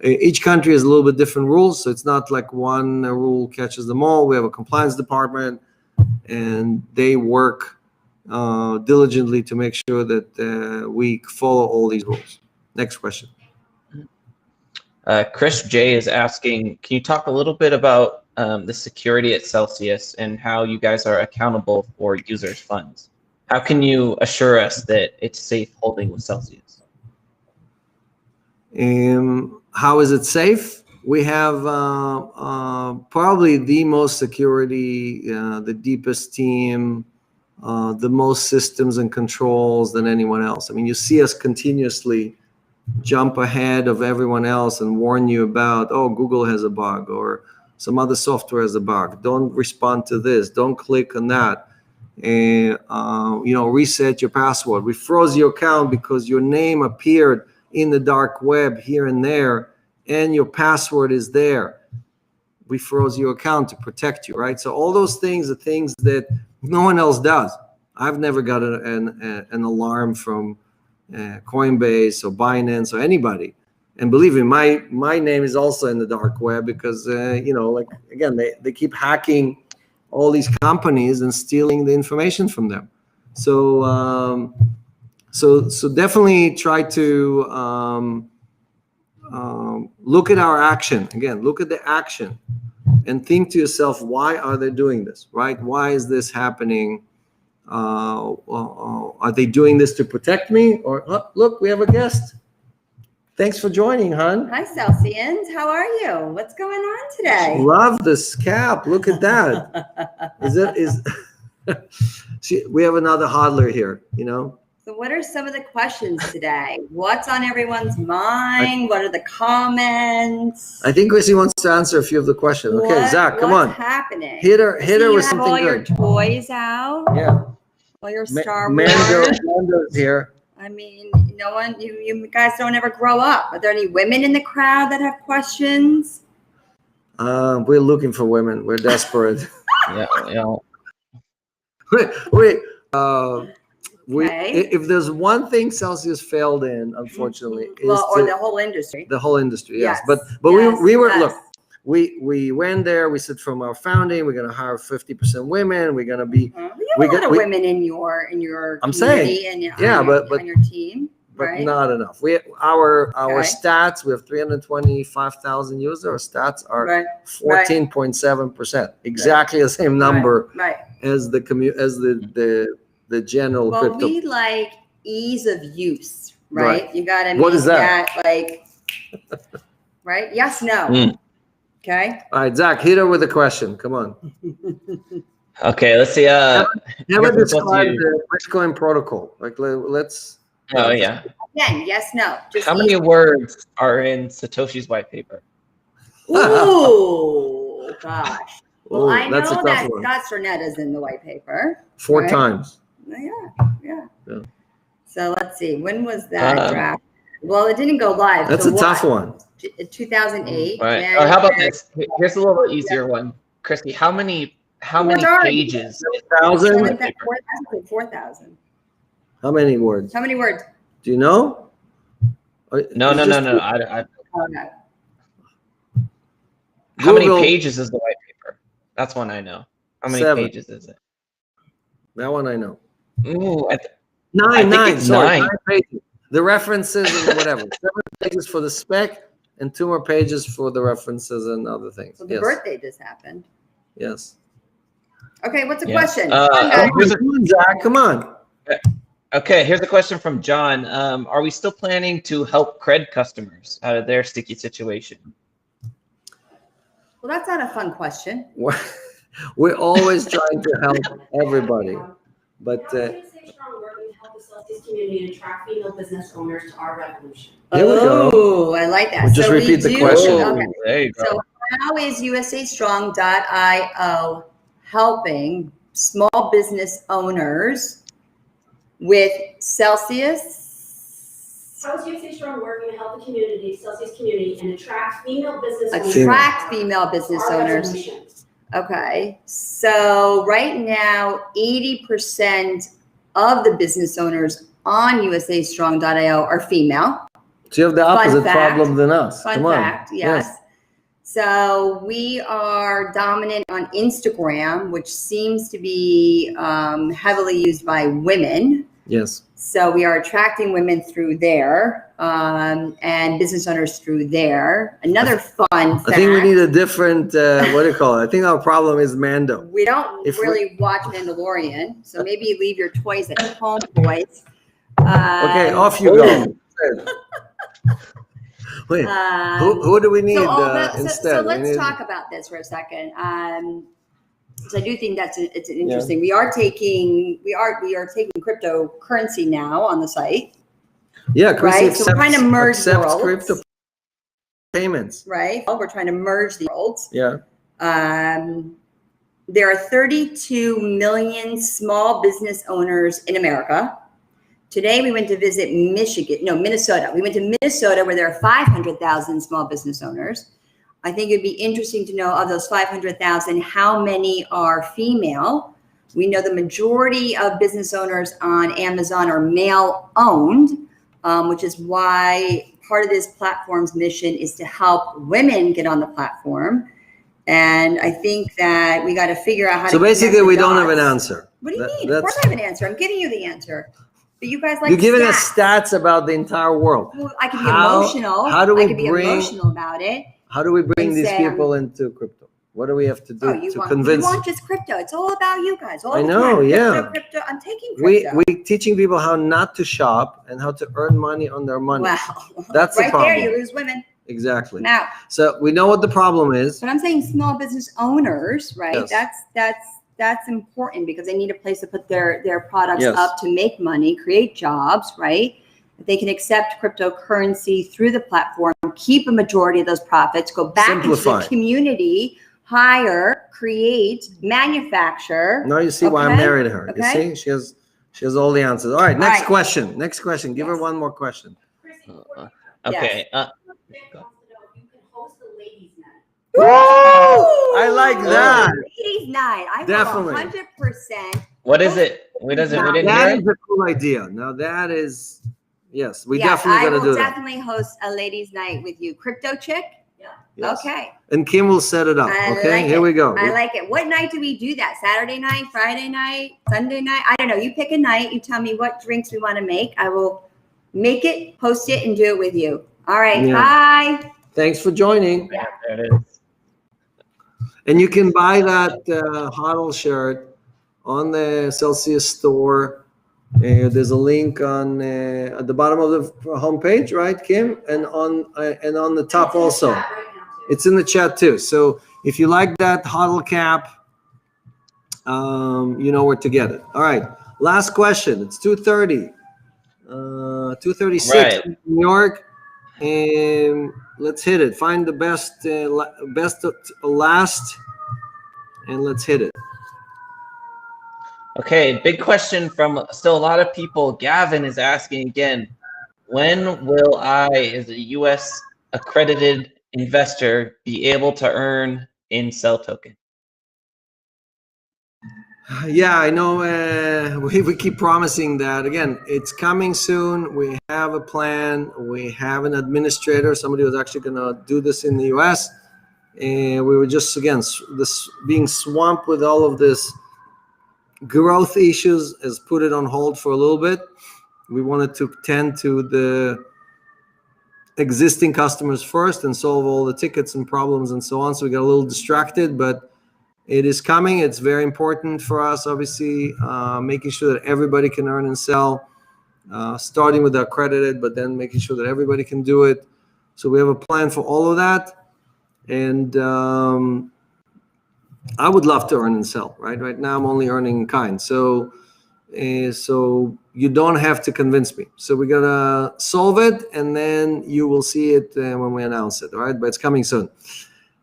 each country has a little bit different rules, so it's not like one rule catches them all. We have a compliance department, and they work diligently to make sure that we follow all these rules. Next question. Chris J is asking, can you talk a little bit about the security at Celsius and how you guys are accountable for users' funds? How can you assure us that it's safe holding with Celsius? How is it safe? We have probably the most security, the deepest team, the most systems and controls than anyone else. I mean, you see us continuously jump ahead of everyone else and warn you about, oh, Google has a bug, or some other software has a bug. Don't respond to this. Don't click on that. Reset your password. We froze your account because your name appeared in the dark web here and there, and your password is there. We froze your account to protect you, right? So all those things are things that no one else does. I've never got an alarm from Coinbase or Binance or anybody. And believe me, my name is also in the dark web because, again, they keep hacking all these companies and stealing the information from them. So definitely try to look at our action. Again, look at the action and think to yourself, why are they doing this, right? Why is this happening? Are they doing this to protect me? Or, look, we have a guest. Thanks for joining, hon. Hi, Celsians. How are you? What's going on today? Love this cap. Look at that. See, we have another hodler here, you know. So what are some of the questions today? What's on everyone's mind? What are the comments? I think Chrissy wants to answer a few of the questions. Okay, Zach, come on. What's happening? Hit her with have something all your good. toys out. Yeah. All your Star Wars. Mando's here. I mean, no one, you guys don't ever grow up. Are there any women in the crowd that have questions? We're looking for women. We're desperate. Yeah. Wait. Okay. If there's one thing Celsius failed in, unfortunately, or the whole industry. The whole industry, yes. But Yes, we were yes. look. We went there. We said from our founding, we're gonna hire 50% women. We're gonna be. We have a lot of women in your I'm community saying, and yeah, but on your team, but right? not enough. Our Okay. stats. We have 325,000 users. Our stats are Right. 14.7%. Exactly the same number Right. as the general Well, crypto. we like ease of use, right? You got to What make is that? like, right? Yes, no. Mm. Okay. All right, Zach, hit her with a question. Come on. Okay, let's see. Never here's describe what the Bitcoin protocol. Like, let's. Oh yeah. Again, yes, no. Just How many words are in Satoshi's white paper? Ooh, gosh. Well, Ooh, I know that's a tough that one. Scott Stornett is in the white paper. 4 right? times. Yeah. Yeah. So let's see. When was that draft? Well, it didn't go live. That's till a tough what? one. 2008. Right. January. Or how about this? Here's a little easier one. Christy, how many pages? 1,000. 4,000. How many words? How many words? Do you know? No. Oh, no. How many Google. pages is the white paper? That's one I know. How many 7. pages is it? That one I know. Ooh, I 9. think it's Sorry, 9. 9 pages. The references and whatever. 7 pages for the spec and 2 more pages for the references and other things. So the Yes. birthday just happened. Yes. Okay, what's the Yeah. question? Zach, come on. Okay, here's a question from John. Are we still planning to help cred customers out of their sticky situation? Well, that's not a fun question. We're always trying to help everybody, but Celsius community and attract female business owners to our revolution. here we go. Oh, I like that. We'll just repeat the question. Okay. There you go. So how is USAstrong.io helping small business owners with Celsius? How is USA Strong working to help the community, Celsius community, and attract female business owners? Attract female business to our owners. revolution? Okay. So right now, 80% of the business owners on USAstrong.io are female. So you have the Fun opposite fact. problem than us. Fun Come on. fact, yes. So we are dominant on Instagram, which seems to be heavily used by women. Yes. So we are attracting women through there and business owners through there. Another fun fact. I think we need a different, what do you call it? I think our problem is Mando. We don't If really watch Mandalorian, so maybe leave your toys at home, boys. Okay, off you go. Wait, who do we need instead? So let's talk about this for a second. So I do think it's interesting. We are taking cryptocurrency now on the site. Yeah, Chrissy right. So we're trying to merge worlds. Crypto payments. Right. We're trying to merge the worlds. Yeah. There are 32 million small business owners in America. Today we went to visit Minnesota. We went to Minnesota where there are 500,000 small business owners. I think it'd be interesting to know of those 500,000, how many are female. We know the majority of business owners on Amazon are male owned, which is why part of this platform's mission is to help women get on the platform. And I think that we got to figure out how to. So basically, we don't have an dots. answer. What do you mean? Of course I have an answer. I'm giving you the answer. But you guys like You're giving us stats. stats about the entire world. Well, I can be emotional. How do we I can be bring? emotional about it. How do we bring and these say, people into crypto? What do we have to do Oh, you to want, convince? you want just crypto. It's all about you guys. All I the know, time. yeah. Crypto. I'm taking We crypto. teaching people how not to shop and how to earn money on their money. Wow. That's the right there, problem. you lose women. Exactly. Now, So we know what the problem is. but I'm saying small business owners, right? Yes. That's important because they need a place to put their products Yes. up to make money, create jobs, right? They can accept cryptocurrency through the platform, keep a majority of those profits, go back into Simplify. the community, hire, create, manufacture. Now you see why I Okay? married her. Okay. You see, she has all the answers. All right, next right. question. Next question. Give her Yes. one more question. Okay. Vic wants to know if you can host a ladies' night. Woo! I like that. Ladies' night. I Definitely. 100%. What is it? What is it? We didn't That hear is it. a cool idea. Now that is, yes, we Yes, definitely I gonna will do that. definitely host a ladies' night with you. Crypto chick? Yes. Okay. And Kim will set it up. I Okay, like here it. we go. I like it. What night do we do that? Saturday night, Friday night, Sunday night? I don't know. You pick a night. You tell me what drinks we want to make. I will make it, post it, and do it with you. All right. Yeah. Bye. Thanks for joining. There it is. And you can buy that HODL shirt on the Celsius store. There's a link on at the bottom of the homepage, right, Kim? And on the top also. It's in the chat too. So if you like that HODL cap, you know where to get it. All right. Last question. It's 2:30. 2:36 Right. in New York. And let's hit it. Find the best last, and let's hit it. Okay, big question from still a lot of people. Gavin is asking again, when will I, as a US accredited investor, be able to earn in Cell token? Yeah, I know. We keep promising that. Again, it's coming soon. We have a plan. We have an administrator, somebody who's actually going to do this in the US. And we were just, again, being swamped with all of this growth issues has put it on hold for a little bit. We wanted to tend to the existing customers first and solve all the tickets and problems and so on. So we got a little distracted, but it is coming. It's very important for us, obviously, making sure that everybody can earn and sell, starting with the accredited, but then making sure that everybody can do it. So we have a plan for all of that. And I would love to earn and sell, right? Right now, I'm only earning in kind. So you don't have to convince me. So we're going to solve it, and then you will see it when we announce it, all right? But it's coming soon.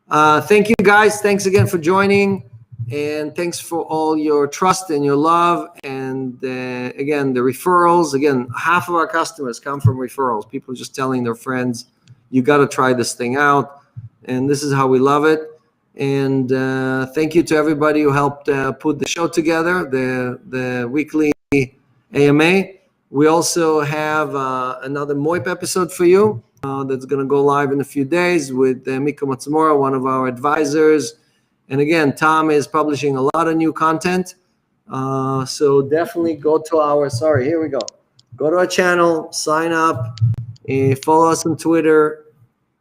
Thank you, guys. Thanks again for joining. And thanks for all your trust and your love. And again, the referrals. Again, half of our customers come from referrals. People just telling their friends, you got to try this thing out. And this is how we love it. And thank you to everybody who helped put the show together, the weekly AMA. We also have another MOIP episode for you that's going to go live in a few days with Miko Matsumura, one of our advisors. And again, Tom is publishing a lot of new content. So definitely go to our, here we go. Go to our channel, sign up, follow us on Twitter,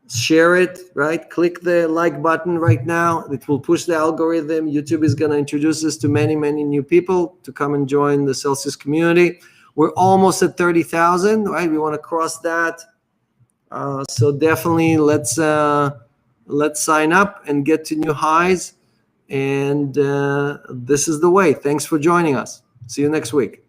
share it, right? Click the like button right now. It will push the algorithm. YouTube is going to introduce us to many, many new people to come and join the Celsius community. We're almost at 30,000, right? We want to cross that. So definitely let's sign up and get to new highs. And this is the way. Thanks for joining us. See you next week.